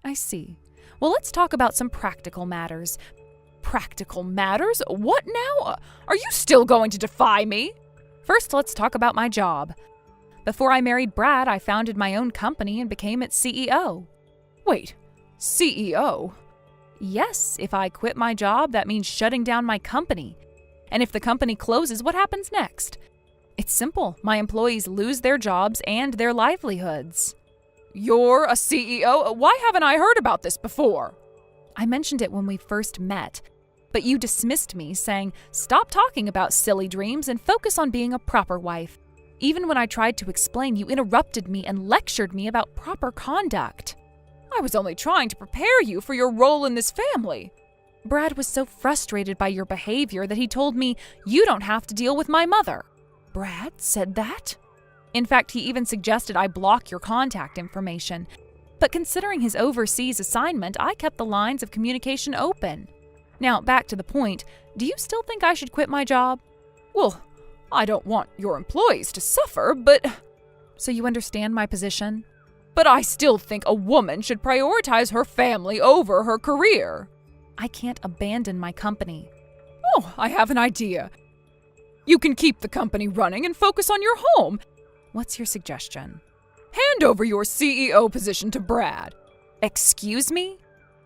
A: I see. Well, let's talk about some practical matters.
C: Practical matters? What now? Are you still going to defy me?
A: First, let's talk about my job. Before I married Brad, I founded my own company and became its CEO.
C: Wait, CEO?
A: Yes, if I quit my job, that means shutting down my company. And if the company closes, what happens next? It's simple. My employees lose their jobs and their livelihoods.
C: You're a CEO? Why haven't I heard about this before?
A: I mentioned it when we first met, but you dismissed me, saying, "Stop talking about silly dreams and focus on being a proper wife." Even when I tried to explain, you interrupted me and lectured me about proper conduct.
C: I was only trying to prepare you for your role in this family.
A: Brad was so frustrated by your behavior that he told me you don't have to deal with my mother.
C: Brad said that?
A: In fact, he even suggested I block your contact information. But considering his overseas assignment, I kept the lines of communication open. Now, back to the point, do you still think I should quit my job?
C: Well, I don't want your employees to suffer, but...
A: So you understand my position?
C: But I still think a woman should prioritize her family over her career.
A: I can't abandon my company.
C: Oh, I have an idea. You can keep the company running and focus on your home.
A: What's your suggestion?
C: Hand over your CEO position to Brad.
A: Excuse me?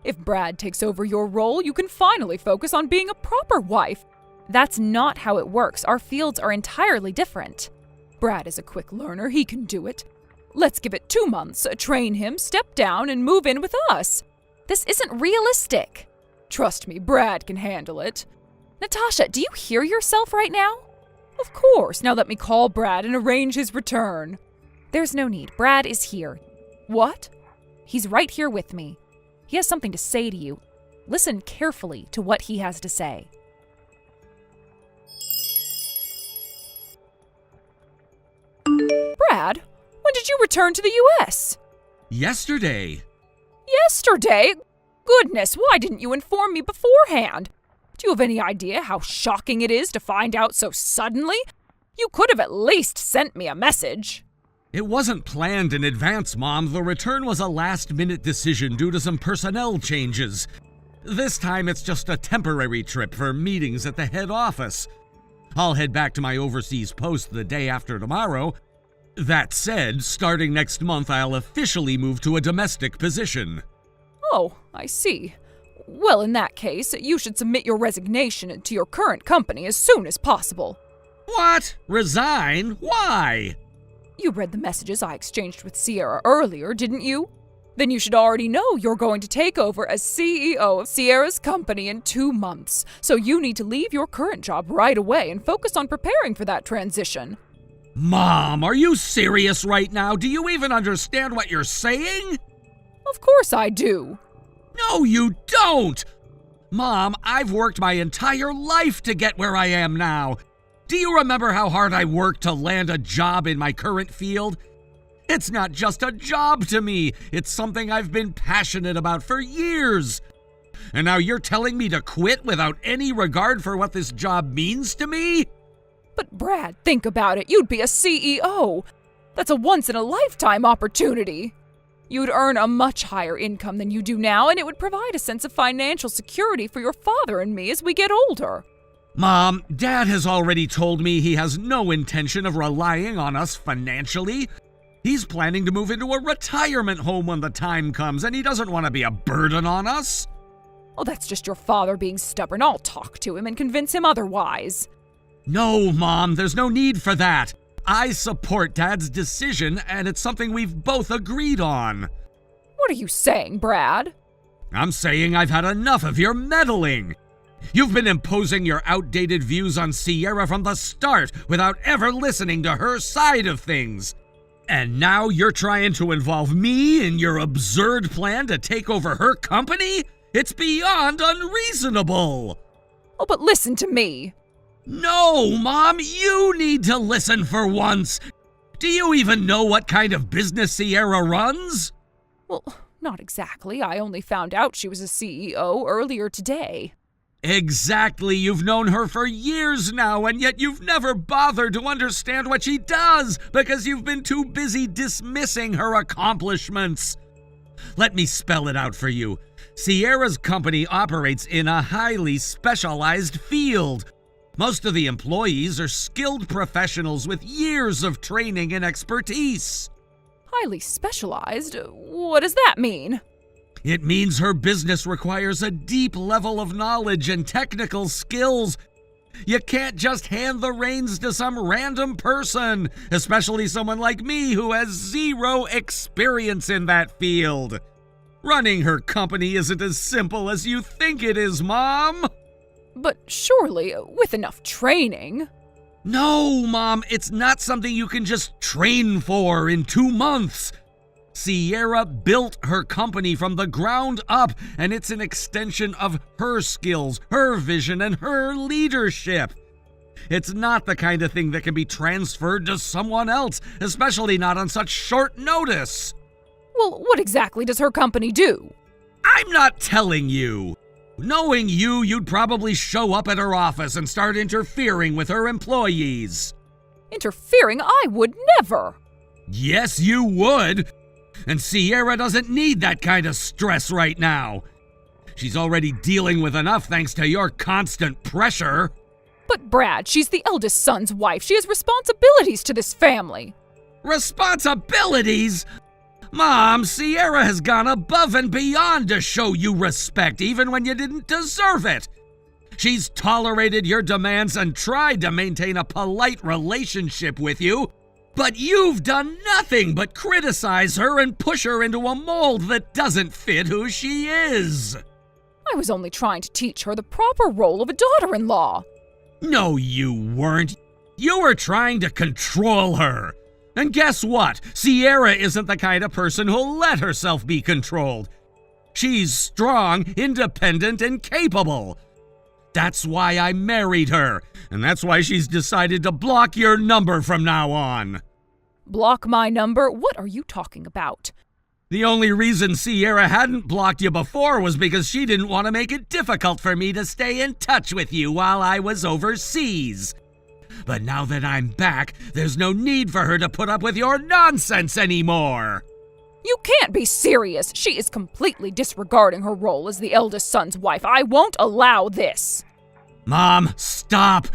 C: If Brad takes over your role, you can finally focus on being a proper wife.
A: That's not how it works. Our fields are entirely different.
C: Brad is a quick learner. He can do it. Let's give it 2 months, train him, step down, and move in with us.
A: This isn't realistic.
C: Trust me, Brad can handle it.
A: Natasha, do you hear yourself right now?
C: Of course. Now let me call Brad and arrange his return.
A: There's no need. Brad is here.
C: What?
A: He's right here with me. He has something to say to you. Listen carefully to what he has to say.
C: Brad, when did you return to the U.S.?
B: Yesterday.
C: Yesterday? Goodness, why didn't you inform me beforehand? Do you have any idea how shocking it is to find out so suddenly? You could have at least sent me a message.
B: It wasn't planned in advance, Mom. The return was a last-minute decision due to some personnel changes. This time it's just a temporary trip for meetings at the head office. I'll head back to my overseas post the day after tomorrow. That said, starting next month I'll officially move to a domestic position.
C: Oh, I see. Well, in that case, you should submit your resignation to your current company as soon as possible.
B: What? Resign? Why?
C: You read the messages I exchanged with Sierra earlier, didn't you? Then you should already know you're going to take over as CEO of Sierra's company in 2 months. So you need to leave your current job right away and focus on preparing for that transition.
B: Mom, are you serious right now? Do you even understand what you're saying?
C: Of course I do.
B: No, you don't! Mom, I've worked my entire life to get where I am now. Do you remember how hard I worked to land a job in my current field? It's not just a job to me. It's something I've been passionate about for years. And now you're telling me to quit without any regard for what this job means to me?
C: But Brad, think about it. You'd be a CEO. That's a once-in-a-lifetime opportunity. You'd earn a much higher income than you do now, and it would provide a sense of financial security for your father and me as we get older.
B: Mom, Dad has already told me he has no intention of relying on us financially. He's planning to move into a retirement home when the time comes, and he doesn't want to be a burden on us.
C: Oh, that's just your father being stubborn. I'll talk to him and convince him otherwise.
B: No, Mom, there's no need for that. I support Dad's decision, and it's something we've both agreed on.
C: What are you saying, Brad?
B: I'm saying I've had enough of your meddling. You've been imposing your outdated views on Sierra from the start without ever listening to her side of things. And now you're trying to involve me in your absurd plan to take over her company? It's beyond unreasonable.
C: Oh, but listen to me.
B: No, Mom, you need to listen for once. Do you even know what kind of business Sierra runs?
C: Well, not exactly. I only found out she was a CEO earlier today.
B: Exactly. You've known her for years now, and yet you've never bothered to understand what she does because you've been too busy dismissing her accomplishments. Let me spell it out for you. Sierra's company operates in a highly specialized field. Most of the employees are skilled professionals with years of training and expertise.
C: Highly specialized? What does that mean?
B: It means her business requires a deep level of knowledge and technical skills. You can't just hand the reins to some random person, especially someone like me who has zero experience in that field. Running her company isn't as simple as you think it is, Mom.
C: But surely, with enough training.
B: No, Mom, it's not something you can just train for in 2 months. Sierra built her company from the ground up, and it's an extension of her skills, her vision, and her leadership. It's not the kind of thing that can be transferred to someone else, especially not on such short notice.
C: Well, what exactly does her company do?
B: I'm not telling you. Knowing you, you'd probably show up at her office and start interfering with her employees.
C: Interfering? I would never.
B: Yes, you would. And Sierra doesn't need that kind of stress right now. She's already dealing with enough thanks to your constant pressure.
C: But Brad, she's the eldest son's wife. She has responsibilities to this family.
B: Responsibilities? Mom, Sierra has gone above and beyond to show you respect, even when you didn't deserve it. She's tolerated your demands and tried to maintain a polite relationship with you, but you've done nothing but criticize her and push her into a mold that doesn't fit who she is.
C: I was only trying to teach her the proper role of a daughter-in-law.
B: No, you weren't. You were trying to control her. And guess what? Sierra isn't the kind of person who'll let herself be controlled. She's strong, independent, and capable. That's why I married her, and that's why she's decided to block your number from now on.
C: Block my number? What are you talking about?
B: The only reason Sierra hadn't blocked you before was because she didn't want to make it difficult for me to stay in touch with you while I was overseas. But now that I'm back, there's no need for her to put up with your nonsense anymore.
C: You can't be serious. She is completely disregarding her role as the eldest son's wife. I won't allow this.
B: Mom, stop.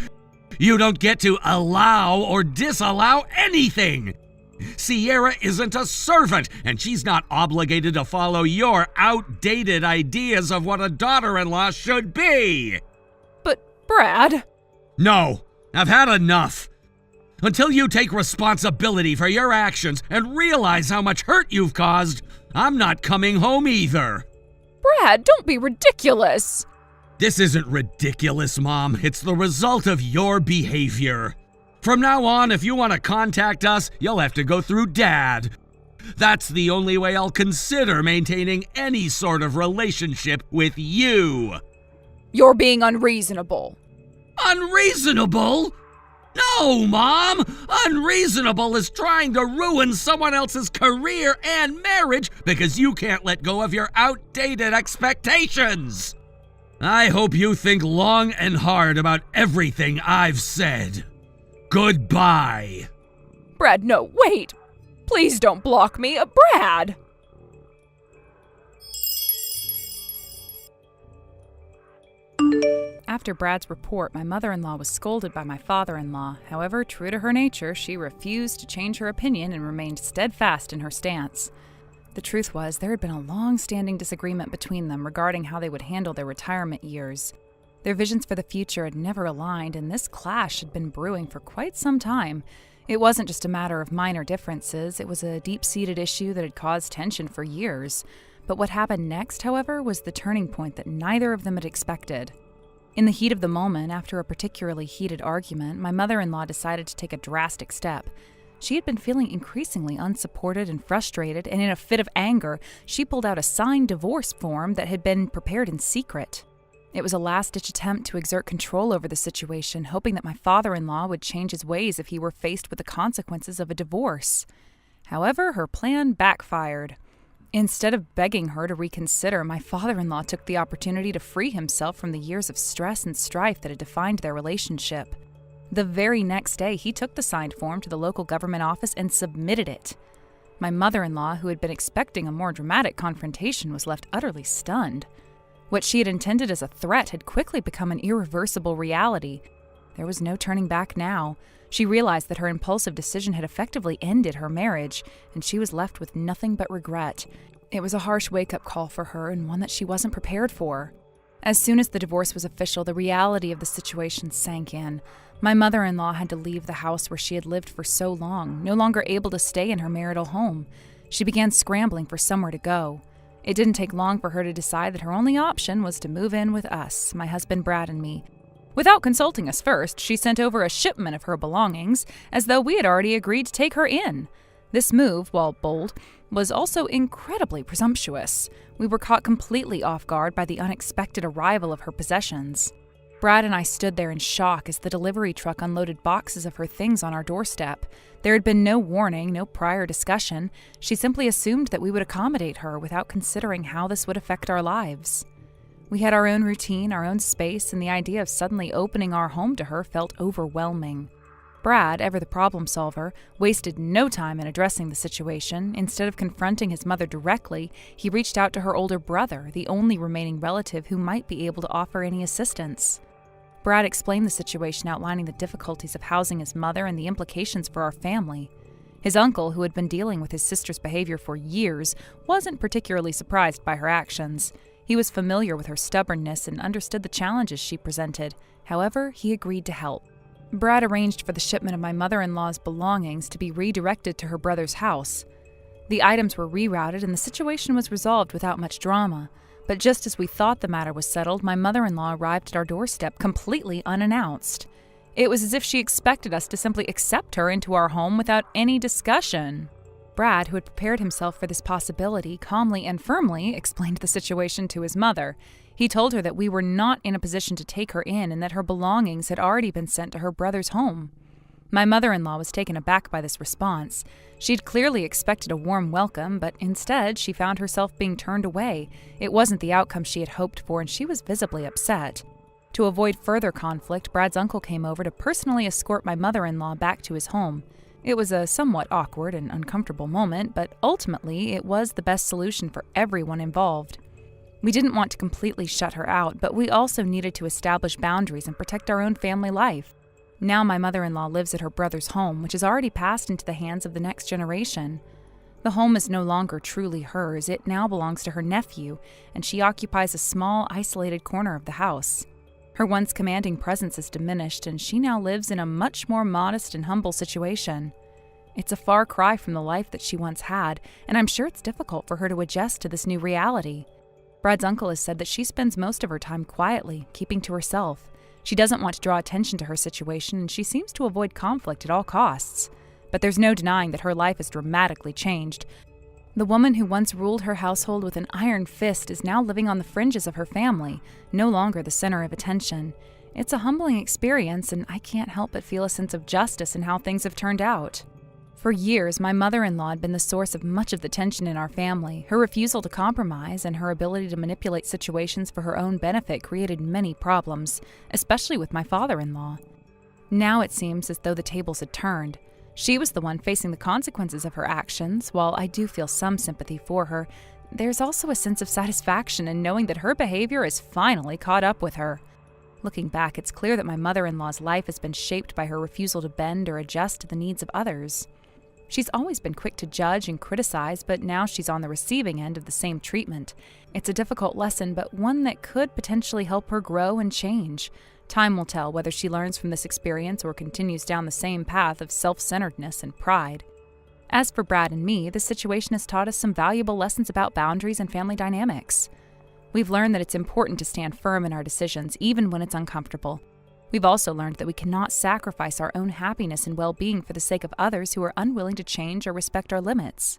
B: You don't get to allow or disallow anything. Sierra isn't a servant, and she's not obligated to follow your outdated ideas of what a daughter-in-law should be.
C: But, Brad...
B: No, I've had enough. Until you take responsibility for your actions and realize how much hurt you've caused, I'm not coming home either.
C: Brad, don't be ridiculous.
B: This isn't ridiculous, Mom. It's the result of your behavior. From now on, if you want to contact us, you'll have to go through Dad. That's the only way I'll consider maintaining any sort of relationship with you.
C: You're being unreasonable.
B: Unreasonable? No, Mom! Unreasonable is trying to ruin someone else's career and marriage because you can't let go of your outdated expectations. I hope you think long and hard about everything I've said. Goodbye.
C: Brad, no, wait. Please don't block me. Brad!
A: After Brad's report, my mother-in-law was scolded by my father-in-law. However, true to her nature, she refused to change her opinion and remained steadfast in her stance. The truth was, there had been a long-standing disagreement between them regarding how they would handle their retirement years. Their visions for the future had never aligned, and this clash had been brewing for quite some time. It wasn't just a matter of minor differences, it was a deep-seated issue that had caused tension for years. But what happened next, however, was the turning point that neither of them had expected. In the heat of the moment, after a particularly heated argument, my mother-in-law decided to take a drastic step. She had been feeling increasingly unsupported and frustrated, and in a fit of anger, she pulled out a signed divorce form that had been prepared in secret. It was a last-ditch attempt to exert control over the situation, hoping that my father-in-law would change his ways if he were faced with the consequences of a divorce. However, her plan backfired. Instead of begging her to reconsider, my father-in-law took the opportunity to free himself from the years of stress and strife that had defined their relationship. The very next day, he took the signed form to the local government office and submitted it. My mother-in-law, who had been expecting a more dramatic confrontation, was left utterly stunned. What she had intended as a threat had quickly become an irreversible reality. There was no turning back now. She realized that her impulsive decision had effectively ended her marriage, and she was left with nothing but regret. It was a harsh wake-up call for her, and one that she wasn't prepared for. As soon as the divorce was official, the reality of the situation sank in. My mother-in-law had to leave the house where she had lived for so long, no longer able to stay in her marital home. She began scrambling for somewhere to go. It didn't take long for her to decide that her only option was to move in with us, my husband Brad and me. Without consulting us first, she sent over a shipment of her belongings, as though we had already agreed to take her in. This move, while bold, was also incredibly presumptuous. We were caught completely off guard by the unexpected arrival of her possessions. Brad and I stood there in shock as the delivery truck unloaded boxes of her things on our doorstep. There had been no warning, no prior discussion. She simply assumed that we would accommodate her without considering how this would affect our lives. We had our own routine, our own space, and the idea of suddenly opening our home to her felt overwhelming. Brad, ever the problem solver, wasted no time in addressing the situation. Instead of confronting his mother directly, he reached out to her older brother, the only remaining relative who might be able to offer any assistance. Brad explained the situation, outlining the difficulties of housing his mother and the implications for our family. His uncle, who had been dealing with his sister's behavior for years, wasn't particularly surprised by her actions. He was familiar with her stubbornness and understood the challenges she presented. However, he agreed to help. Brad arranged for the shipment of my mother-in-law's belongings to be redirected to her brother's house. The items were rerouted and the situation was resolved without much drama. But just as we thought the matter was settled, my mother-in-law arrived at our doorstep completely unannounced. It was as if she expected us to simply accept her into our home without any discussion. Brad, who had prepared himself for this possibility, calmly and firmly explained the situation to his mother. He told her that we were not in a position to take her in and that her belongings had already been sent to her brother's home. My mother-in-law was taken aback by this response. She'd clearly expected a warm welcome, but instead she found herself being turned away. It wasn't the outcome she had hoped for, and she was visibly upset. To avoid further conflict, Brad's uncle came over to personally escort my mother-in-law back to his home. It was a somewhat awkward and uncomfortable moment, but ultimately it was the best solution for everyone involved. We didn't want to completely shut her out, but we also needed to establish boundaries and protect our own family life. Now my mother-in-law lives at her brother's home, which has already passed into the hands of the next generation. The home is no longer truly hers. It now belongs to her nephew, and she occupies a small, isolated corner of the house. Her once commanding presence is diminished, and she now lives in a much more modest and humble situation. It's a far cry from the life that she once had, and I'm sure it's difficult for her to adjust to this new reality. Brad's uncle has said that she spends most of her time quietly, keeping to herself. She doesn't want to draw attention to her situation, and she seems to avoid conflict at all costs. But there's no denying that her life has dramatically changed. The woman who once ruled her household with an iron fist is now living on the fringes of her family, no longer the center of attention. It's a humbling experience, and I can't help but feel a sense of justice in how things have turned out. For years, my mother-in-law had been the source of much of the tension in our family. Her refusal to compromise and her ability to manipulate situations for her own benefit created many problems, especially with my father-in-law. Now it seems as though the tables had turned. She was the one facing the consequences of her actions. While I do feel some sympathy for her, there's also a sense of satisfaction in knowing that her behavior is finally caught up with her. Looking back, it's clear that my mother-in-law's life has been shaped by her refusal to bend or adjust to the needs of others. She's always been quick to judge and criticize, but now she's on the receiving end of the same treatment. It's a difficult lesson, but one that could potentially help her grow and change. Time will tell whether she learns from this experience or continues down the same path of self-centeredness and pride. As for Brad and me, this situation has taught us some valuable lessons about boundaries and family dynamics. We've learned that it's important to stand firm in our decisions, even when it's uncomfortable. We've also learned that we cannot sacrifice our own happiness and well-being for the sake of others who are unwilling to change or respect our limits.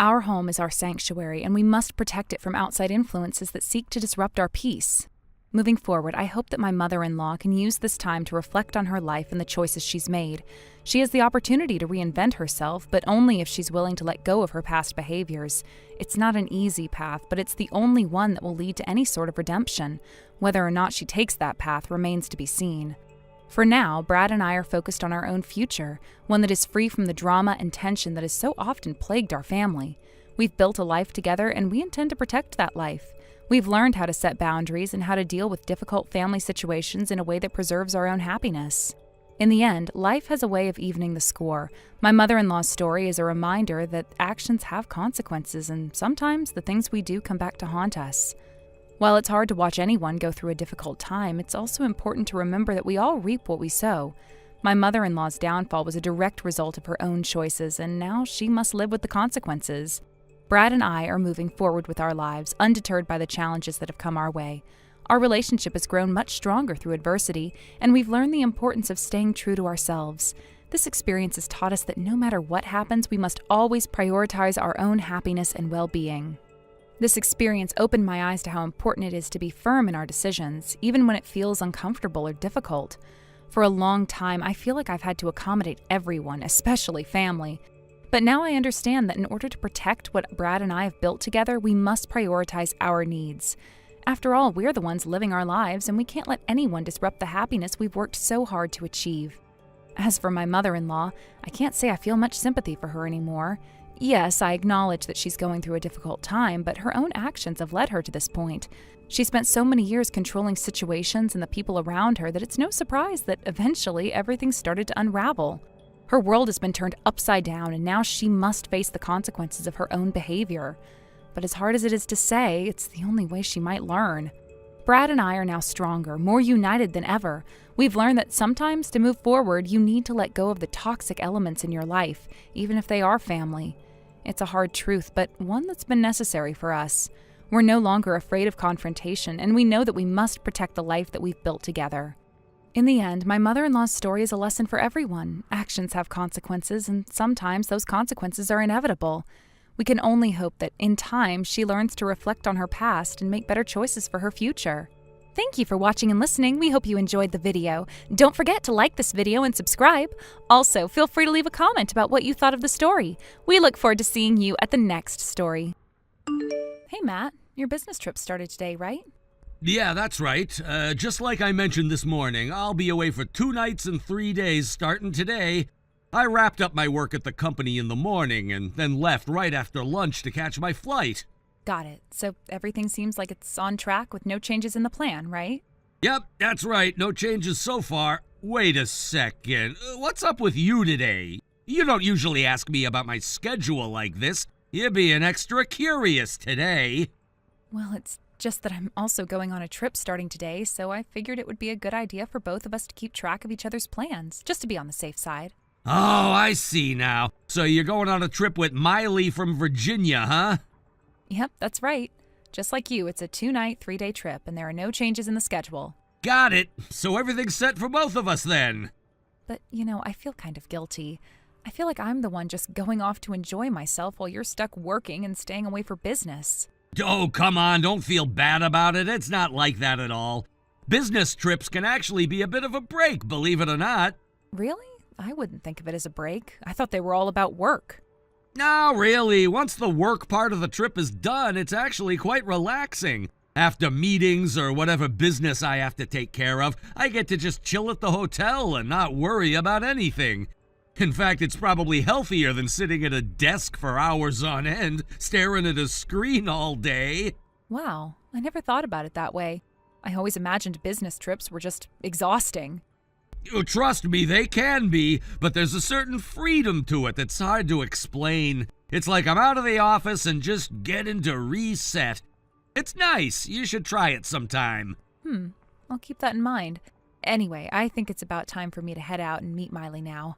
A: Our home is our sanctuary, and we must protect it from outside influences that seek to disrupt our peace. Moving forward, I hope that my mother-in-law can use this time to reflect on her life and the choices she's made. She has the opportunity to reinvent herself, but only if she's willing to let go of her past behaviors. It's not an easy path, but it's the only one that will lead to any sort of redemption. Whether or not she takes that path remains to be seen. For now, Brad and I are focused on our own future, one that is free from the drama and tension that has so often plagued our family. We've built a life together, and we intend to protect that life. We've learned how to set boundaries and how to deal with difficult family situations in a way that preserves our own happiness. In the end, life has a way of evening the score. My mother-in-law's story is a reminder that actions have consequences, and sometimes the things we do come back to haunt us. While it's hard to watch anyone go through a difficult time, it's also important to remember that we all reap what we sow. My mother-in-law's downfall was a direct result of her own choices, and now she must live with the consequences. Brad and I are moving forward with our lives, undeterred by the challenges that have come our way. Our relationship has grown much stronger through adversity, and we've learned the importance of staying true to ourselves. This experience has taught us that no matter what happens, we must always prioritize our own happiness and well-being. This experience opened my eyes to how important it is to be firm in our decisions, even when it feels uncomfortable or difficult. For a long time, I feel like I've had to accommodate everyone, especially family. But now I understand that in order to protect what Brad and I have built together, we must prioritize our needs. After all, we're the ones living our lives, and we can't let anyone disrupt the happiness we've worked so hard to achieve. As for my mother-in-law, I can't say I feel much sympathy for her anymore. Yes, I acknowledge that she's going through a difficult time, but her own actions have led her to this point. She spent so many years controlling situations and the people around her that it's no surprise that eventually everything started to unravel. Her world has been turned upside down, and now she must face the consequences of her own behavior. But as hard as it is to say, it's the only way she might learn. Brad and I are now stronger, more united than ever. We've learned that sometimes to move forward, you need to let go of the toxic elements in your life, even if they are family. It's a hard truth, but one that's been necessary for us. We're no longer afraid of confrontation, and we know that we must protect the life that we've built together. In the end, my mother-in-law's story is a lesson for everyone. Actions have consequences, and sometimes those consequences are inevitable. We can only hope that, in time, she learns to reflect on her past and make better choices for her future. Thank you for watching and listening. We hope you enjoyed the video. Don't forget to like this video and subscribe. Also, feel free to leave a comment about what you thought of the story. We look forward to seeing you at the next story. Hey, Matt. Your business trip started today, right?
B: Yeah, that's right. Just like I mentioned this morning, I'll be away for 2 nights and 3 days starting today. I wrapped up my work at the company in the morning and then left right after lunch to catch my flight.
A: Got it. So everything seems like it's on track with no changes in the plan, right?
B: Yep, that's right. No changes so far. Wait a second. What's up with you today? You don't usually ask me about my schedule like this. You're being extra curious today.
A: Well, it's just that I'm also going on a trip starting today, so I figured it would be a good idea for both of us to keep track of each other's plans, just to be on the safe side.
B: Oh, I see now. So you're going on a trip with Miley from Virginia, huh?
A: Yep, that's right. Just like you, it's a 2-night, 3-day trip, and there are no changes in the schedule.
B: Got it. So everything's set for both of us then.
A: But, I feel kind of guilty. I feel like I'm the one just going off to enjoy myself while you're stuck working and staying away for business.
B: Oh, come on, don't feel bad about it. It's not like that at all. Business trips can actually be a bit of a break, believe it or not.
A: Really? I wouldn't think of it as a break. I thought they were all about work.
B: No, really. Once the work part of the trip is done, it's actually quite relaxing. After meetings or whatever business I have to take care of, I get to just chill at the hotel and not worry about anything. In fact, it's probably healthier than sitting at a desk for hours on end, staring at a screen all day.
A: Wow, I never thought about it that way. I always imagined business trips were just exhausting.
B: Trust me, they can be, but there's a certain freedom to it that's hard to explain. It's like I'm out of the office and just getting to reset. It's nice. You should try it sometime.
A: I'll keep that in mind. Anyway, I think it's about time for me to head out and meet Miley now.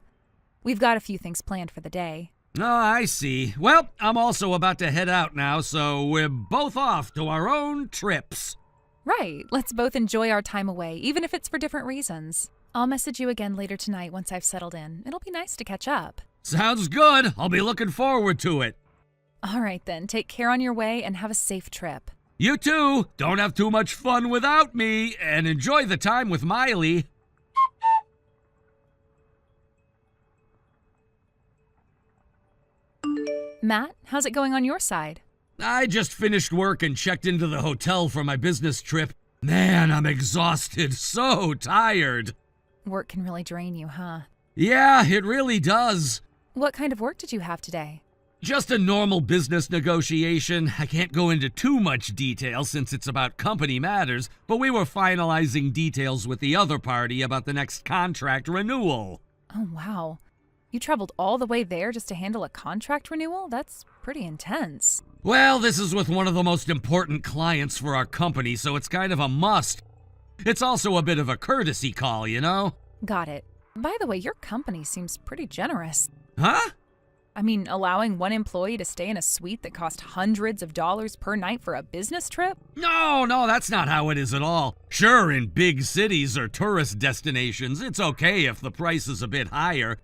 A: We've got a few things planned for the day.
B: Oh, I see. Well, I'm also about to head out now, so we're both off to our own trips.
A: Right, let's both enjoy our time away, even if it's for different reasons. I'll message you again later tonight once I've settled in. It'll be nice to catch up.
B: Sounds good. I'll be looking forward to it.
A: All right then, take care on your way and have a safe trip.
B: You too. Don't have too much fun without me, and enjoy the time with Miley.
A: Matt, how's it going on your side?
B: I just finished work and checked into the hotel for my business trip. Man, I'm exhausted. So tired.
A: Work can really drain you, huh?
B: Yeah, it really does.
A: What kind of work did you have today?
B: Just a normal business negotiation. I can't go into too much detail since it's about company matters, but we were finalizing details with the other party about the next contract renewal.
A: Oh, wow. You traveled all the way there just to handle a contract renewal? That's pretty intense.
B: Well, this is with one of the most important clients for our company, so it's kind of a must. It's also a bit of a courtesy call, you know?
A: Got it. By the way, your company seems pretty generous.
B: Huh?
A: I mean, allowing one employee to stay in a suite that cost hundreds of dollars per night for a business trip?
B: No, that's not how it is at all. Sure, in big cities or tourist destinations, it's okay if the price is a bit higher.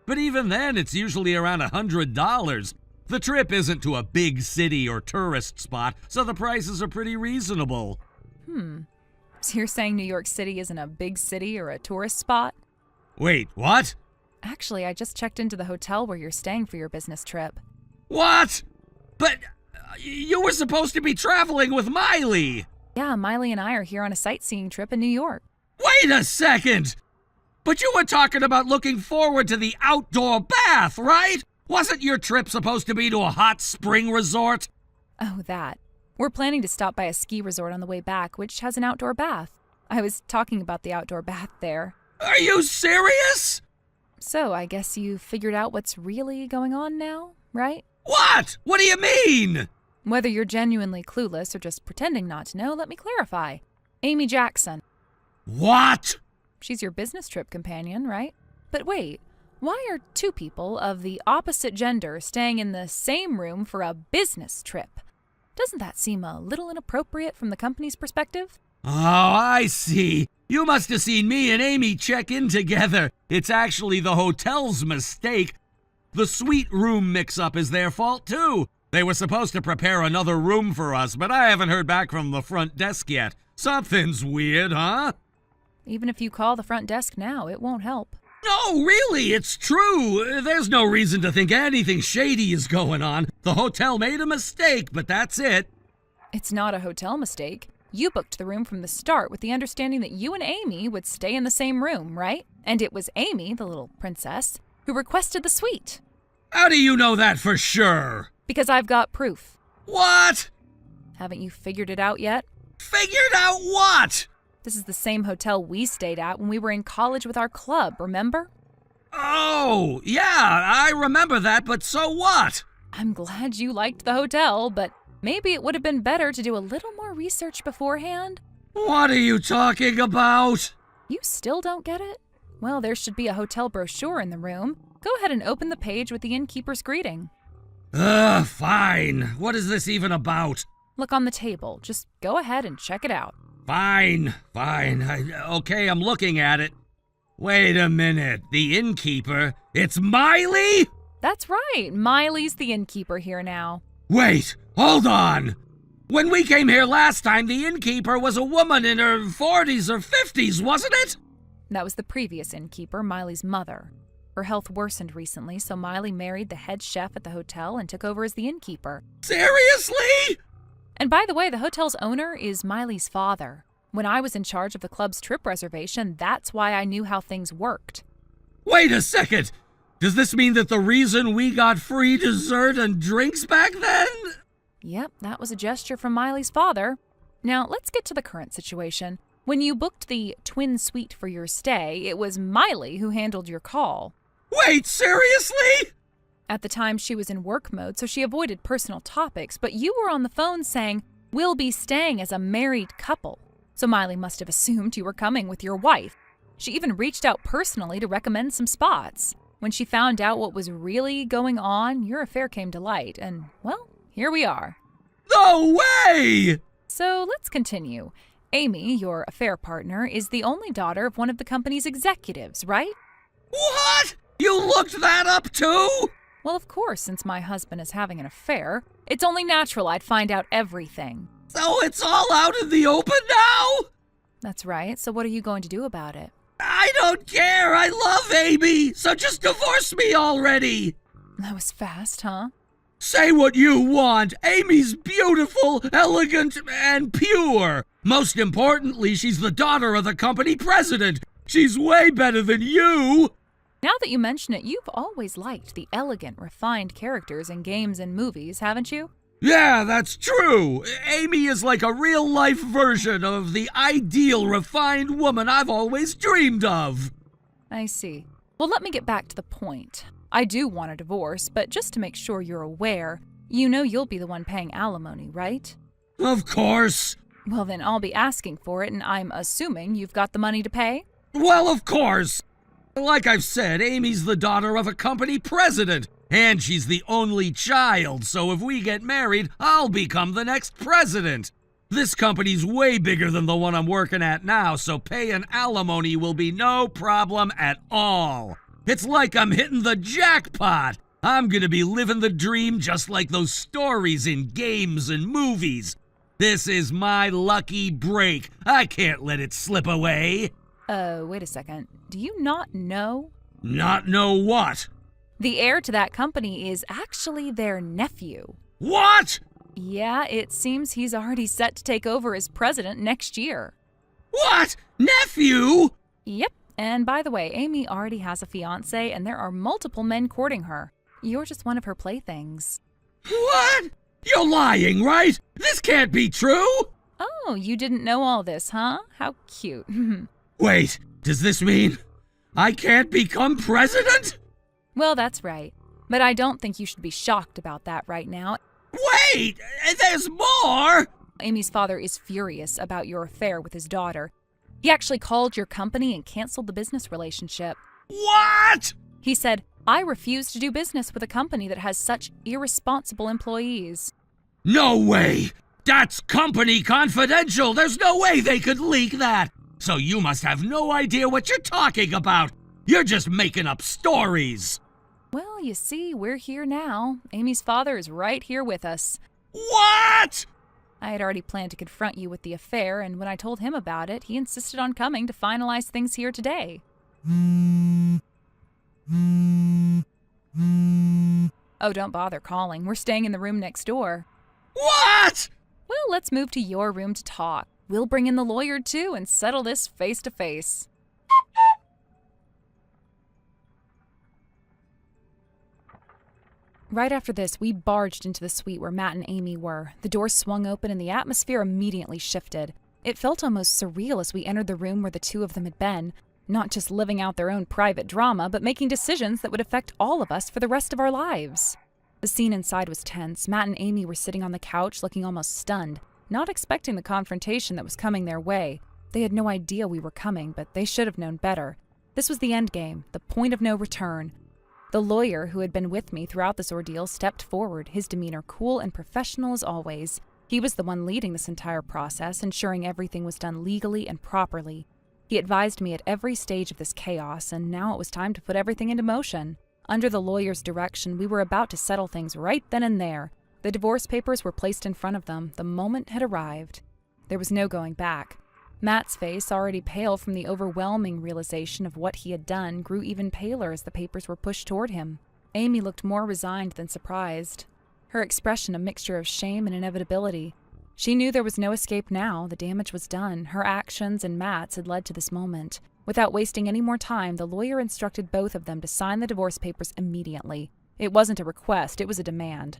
B: But even then, it's usually around $100. The trip isn't to a big city or tourist spot, so the prices are pretty reasonable.
A: So you're saying New York City isn't a big city or a tourist spot?
B: Wait, what?
A: Actually, I just checked into the hotel where you're staying for your business trip.
B: What? But you were supposed to be traveling with Miley.
A: Yeah, Miley and I are here on a sightseeing trip in New York.
B: Wait a second! But you were talking about looking forward to the outdoor bath, right? Wasn't your trip supposed to be to a hot spring resort?
A: Oh, that. We're planning to stop by a ski resort on the way back, which has an outdoor bath. I was talking about the outdoor bath there.
B: Are you serious?
A: So, I guess you figured out what's really going on now, right?
B: What? What do you mean?
A: Whether you're genuinely clueless or just pretending not to know, let me clarify. Amy Jackson.
B: What?
A: She's your business trip companion, right? But wait, why are two people of the opposite gender staying in the same room for a business trip? Doesn't that seem a little inappropriate from the company's perspective?
B: Oh, I see. You must have seen me and Amy check in together. It's actually the hotel's mistake. The suite room mix-up is their fault, too. They were supposed to prepare another room for us, but I haven't heard back from the front desk yet. Something's weird, huh?
A: Even if you call the front desk now, it won't help.
B: No, really, it's true. There's no reason to think anything shady is going on. The hotel made a mistake, but that's it.
A: It's not a hotel mistake. You booked the room from the start with the understanding that you and Amy would stay in the same room, right? And it was Amy, the little princess, who requested the suite.
B: How do you know that for sure?
A: Because I've got proof.
B: What?
A: Haven't you figured it out yet?
B: Figured out what?
A: This is the same hotel we stayed at when we were in college with our club, remember?
B: Oh, yeah, I remember that, but so what?
A: I'm glad you liked the hotel, but maybe it would have been better to do a little more research beforehand.
B: What are you talking about?
A: You still don't get it? Well, there should be a hotel brochure in the room. Go ahead and open the page with the innkeeper's greeting.
B: Fine. What is this even about?
A: Look on the table. Just go ahead and check it out.
B: Fine. Okay, I'm looking at it. Wait a minute. The innkeeper? It's Miley?
A: That's right. Miley's the innkeeper here now.
B: Wait, hold on. When we came here last time, the innkeeper was a woman in her 40s or 50s, wasn't it?
A: That was the previous innkeeper, Miley's mother. Her health worsened recently, so Miley married the head chef at the hotel and took over as the innkeeper.
B: Seriously?
A: And by the way, the hotel's owner is Miley's father. When I was in charge of the club's trip reservation, that's why I knew how things worked.
B: Wait a second. Does this mean that the reason we got free dessert and drinks back then?
A: Yep, that was a gesture from Miley's father. Now, let's get to the current situation. When you booked the twin suite for your stay, it was Miley who handled your call.
B: Wait, seriously?
A: At the time, she was in work mode, so she avoided personal topics, but you were on the phone saying, "We'll be staying as a married couple." So Miley must have assumed you were coming with your wife. She even reached out personally to recommend some spots. When she found out what was really going on, your affair came to light, and, well, here we are.
B: No way!
A: So let's continue. Amy, your affair partner, is the only daughter of one of the company's executives, right?
B: What? You looked that up too?
A: Well, of course, since my husband is having an affair, it's only natural I'd find out everything.
B: So it's all out in the open now?
A: That's right. So what are you going to do about it?
B: I don't care. I love Amy. So just divorce me already.
A: That was fast, huh?
B: Say what you want. Amy's beautiful, elegant, and pure. Most importantly, she's the daughter of the company president. She's way better than you.
A: Now that you mention it, you've always liked the elegant, refined characters in games and movies, haven't you?
B: Yeah, that's true. Amy is like a real-life version of the ideal, refined woman I've always dreamed of.
A: I see. Well, let me get back to the point. I do want a divorce, but just to make sure you're aware, you know you'll be the one paying alimony, right?
B: Of course.
A: Well, then I'll be asking for it, and I'm assuming you've got the money to pay?
B: Well, of course. Like I've said, Amy's the daughter of a company president, and she's the only child, so if we get married, I'll become the next president. This company's way bigger than the one I'm working at now, so paying alimony will be no problem at all. It's like I'm hitting the jackpot. I'm gonna be living the dream just like those stories in games and movies. This is my lucky break. I can't let it slip away.
A: Wait a second. Do you not know?
B: Not know what?
A: The heir to that company is actually their nephew.
B: What?
A: Yeah, it seems he's already set to take over as president next year.
B: What? Nephew?
A: Yep. And by the way, Amy already has a fiancé, and there are multiple men courting her. You're just one of her playthings.
B: What? You're lying, right? This can't be true!
A: Oh, you didn't know all this, huh? How cute.
B: Wait, does this mean I can't become president?
A: Well, that's right. But I don't think you should be shocked about that right now.
B: Wait, there's more!
A: Amy's father is furious about your affair with his daughter. He actually called your company and canceled the business relationship.
B: What?
A: He said, I refuse to do business with a company that has such irresponsible employees.
B: No way! That's company confidential! There's no way they could leak that! So you must have no idea what you're talking about! You're just making up stories!
A: Well, you see, we're here now. Amy's father is right here with us.
B: What?
A: I had already planned to confront you with the affair, and when I told him about it, he insisted on coming to finalize things here today. Oh, don't bother calling. We're staying in the room next door.
B: What?
A: Well, let's move to your room to talk. We'll bring in the lawyer, too, and settle this face to face. Right after this, we barged into the suite where Matt and Amy were. The door swung open and the atmosphere immediately shifted. It felt almost surreal as we entered the room where the two of them had been, not just living out their own private drama, but making decisions that would affect all of us for the rest of our lives. The scene inside was tense. Matt and Amy were sitting on the couch looking almost stunned, not expecting the confrontation that was coming their way. They had no idea we were coming, but they should have known better. This was the end game, the point of no return. The lawyer who had been with me throughout this ordeal stepped forward, his demeanor cool and professional as always. He was the one leading this entire process, ensuring everything was done legally and properly. He advised me at every stage of this chaos, and now it was time to put everything into motion. Under the lawyer's direction, we were about to settle things right then and there. The divorce papers were placed in front of them. The moment had arrived. There was no going back. Matt's face, already pale from the overwhelming realization of what he had done, grew even paler as the papers were pushed toward him. Amy looked more resigned than surprised, her expression a mixture of shame and inevitability. She knew there was no escape now. The damage was done. Her actions and Matt's had led to this moment. Without wasting any more time, the lawyer instructed both of them to sign the divorce papers immediately. It wasn't a request, it was a demand.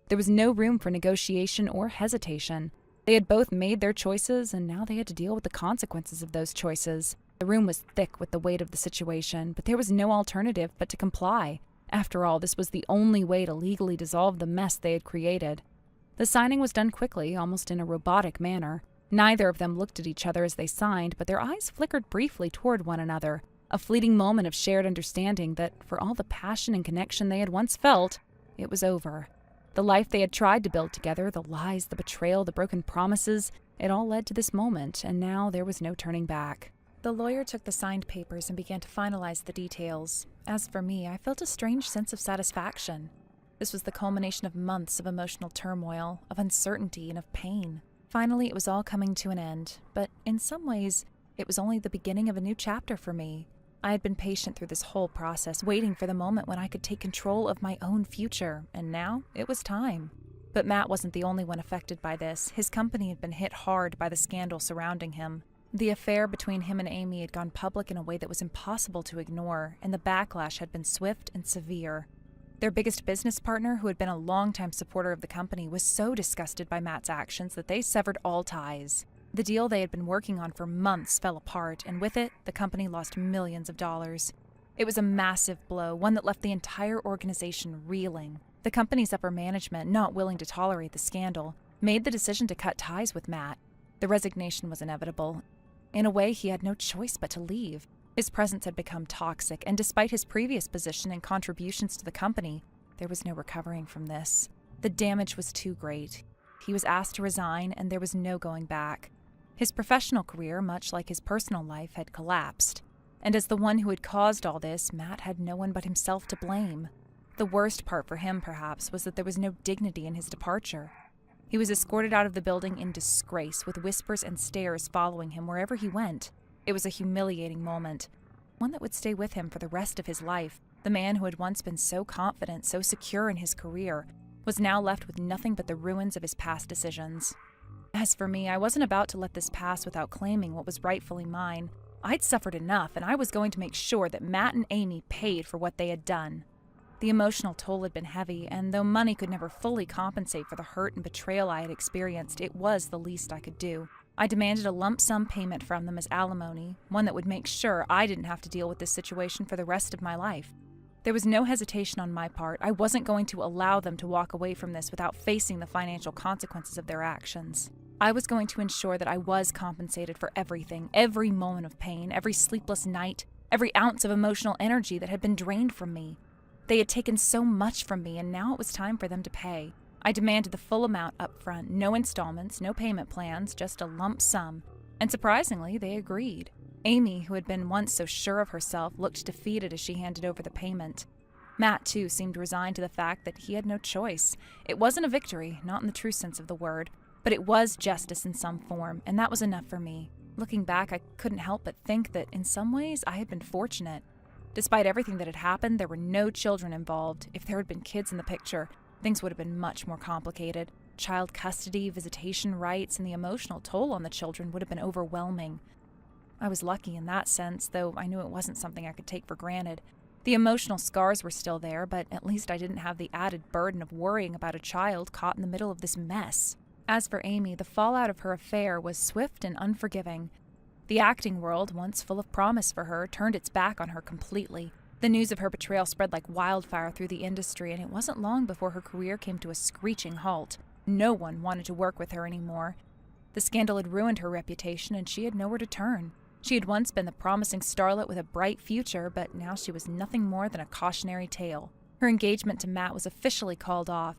A: There was no room for negotiation or hesitation. They had both made their choices, and now they had to deal with the consequences of those choices. The room was thick with the weight of the situation, but there was no alternative but to comply. After all, this was the only way to legally dissolve the mess they had created. The signing was done quickly, almost in a robotic manner. Neither of them looked at each other as they signed, but their eyes flickered briefly toward one another, a fleeting moment of shared understanding that, for all the passion and connection they had once felt, it was over. The life they had tried to build together, the lies, the betrayal, the broken promises, it all led to this moment, and now there was no turning back. The lawyer took the signed papers and began to finalize the details. As for me, I felt a strange sense of satisfaction. This was the culmination of months of emotional turmoil, of uncertainty, and of pain. Finally, it was all coming to an end, but in some ways, it was only the beginning of a new chapter for me. I had been patient through this whole process, waiting for the moment when I could take control of my own future, and now it was time. But Matt wasn't the only one affected by this. His company had been hit hard by the scandal surrounding him. The affair between him and Amy had gone public in a way that was impossible to ignore, and the backlash had been swift and severe. Their biggest business partner, who had been a longtime supporter of the company, was so disgusted by Matt's actions that they severed all ties. The deal they had been working on for months fell apart, and with it, the company lost millions of dollars. It was a massive blow, one that left the entire organization reeling. The company's upper management, not willing to tolerate the scandal, made the decision to cut ties with Matt. The resignation was inevitable. In a way, he had no choice but to leave. His presence had become toxic, and despite his previous position and contributions to the company, there was no recovering from this. The damage was too great. He was asked to resign, and there was no going back. His professional career, much like his personal life, had collapsed. And as the one who had caused all this, Matt had no one but himself to blame. The worst part for him, perhaps, was that there was no dignity in his departure. He was escorted out of the building in disgrace, with whispers and stares following him wherever he went. It was a humiliating moment, one that would stay with him for the rest of his life. The man who had once been so confident, so secure in his career, was now left with nothing but the ruins of his past decisions. As for me, I wasn't about to let this pass without claiming what was rightfully mine. I'd suffered enough, and I was going to make sure that Matt and Amy paid for what they had done. The emotional toll had been heavy, and though money could never fully compensate for the hurt and betrayal I had experienced, it was the least I could do. I demanded a lump sum payment from them as alimony, one that would make sure I didn't have to deal with this situation for the rest of my life. There was no hesitation on my part. I wasn't going to allow them to walk away from this without facing the financial consequences of their actions. I was going to ensure that I was compensated for everything, every moment of pain, every sleepless night, every ounce of emotional energy that had been drained from me. They had taken so much from me, and now it was time for them to pay. I demanded the full amount up front, no installments, no payment plans, just a lump sum. And surprisingly, they agreed. Amy, who had been once so sure of herself, looked defeated as she handed over the payment. Matt, too, seemed resigned to the fact that he had no choice. It wasn't a victory, not in the true sense of the word, but it was justice in some form, and that was enough for me. Looking back, I couldn't help but think that in some ways I had been fortunate. Despite everything that had happened, there were no children involved. If there had been kids in the picture, things would have been much more complicated. Child custody, visitation rights, and the emotional toll on the children would have been overwhelming. I was lucky in that sense, though I knew it wasn't something I could take for granted. The emotional scars were still there, but at least I didn't have the added burden of worrying about a child caught in the middle of this mess. As for Amy, the fallout of her affair was swift and unforgiving. The acting world, once full of promise for her, turned its back on her completely. The news of her betrayal spread like wildfire through the industry, and it wasn't long before her career came to a screeching halt. No one wanted to work with her anymore. The scandal had ruined her reputation, and she had nowhere to turn. She had once been the promising starlet with a bright future, but now she was nothing more than a cautionary tale. Her engagement to Matt was officially called off.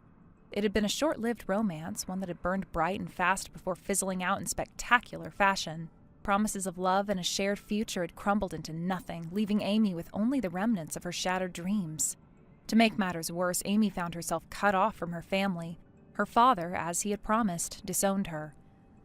A: It had been a short-lived romance, one that had burned bright and fast before fizzling out in spectacular fashion. Promises of love and a shared future had crumbled into nothing, leaving Amy with only the remnants of her shattered dreams. To make matters worse, Amy found herself cut off from her family. Her father, as he had promised, disowned her.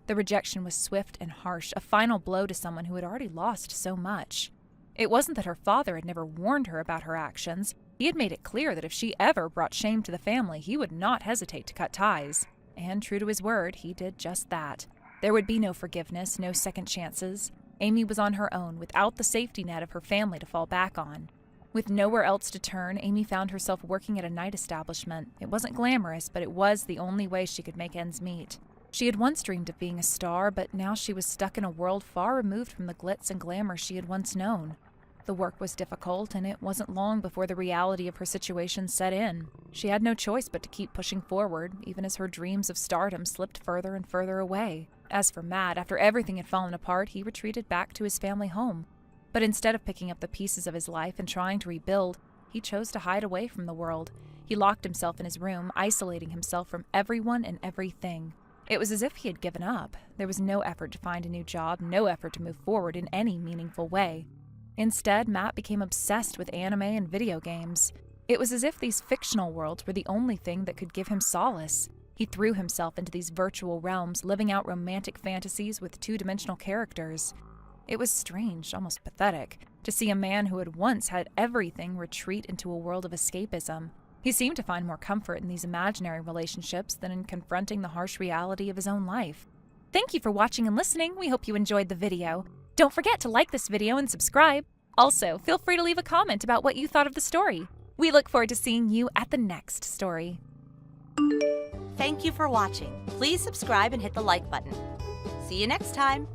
A: The rejection was swift and harsh, a final blow to someone who had already lost so much. It wasn't that her father had never warned her about her actions. He had made it clear that if she ever brought shame to the family, he would not hesitate to cut ties. And true to his word, he did just that. There would be no forgiveness, no second chances. Amy was on her own, without the safety net of her family to fall back on. With nowhere else to turn, Amy found herself working at a night establishment. It wasn't glamorous, but it was the only way she could make ends meet. She had once dreamed of being a star, but now she was stuck in a world far removed from the glitz and glamour she had once known. The work was difficult, and it wasn't long before the reality of her situation set in. She had no choice but to keep pushing forward, even as her dreams of stardom slipped further and further away. As for Matt, after everything had fallen apart, he retreated back to his family home. But instead of picking up the pieces of his life and trying to rebuild, he chose to hide away from the world. He locked himself in his room, isolating himself from everyone and everything. It was as if he had given up. There was no effort to find a new job, no effort to move forward in any meaningful way. Instead, Matt became obsessed with anime and video games. It was as if these fictional worlds were the only thing that could give him solace. He threw himself into these virtual realms, living out romantic fantasies with two-dimensional characters. It was strange, almost pathetic, to see a man who had once had everything retreat into a world of escapism. He seemed to find more comfort in these imaginary relationships than in confronting the harsh reality of his own life. Thank you for watching and listening. We hope you enjoyed the video. Don't forget to like this video and subscribe. Also, feel free to leave a comment about what you thought of the story. We look forward to seeing you at the next story.
D: Thank you for watching. Please subscribe and hit the like button. See you next time.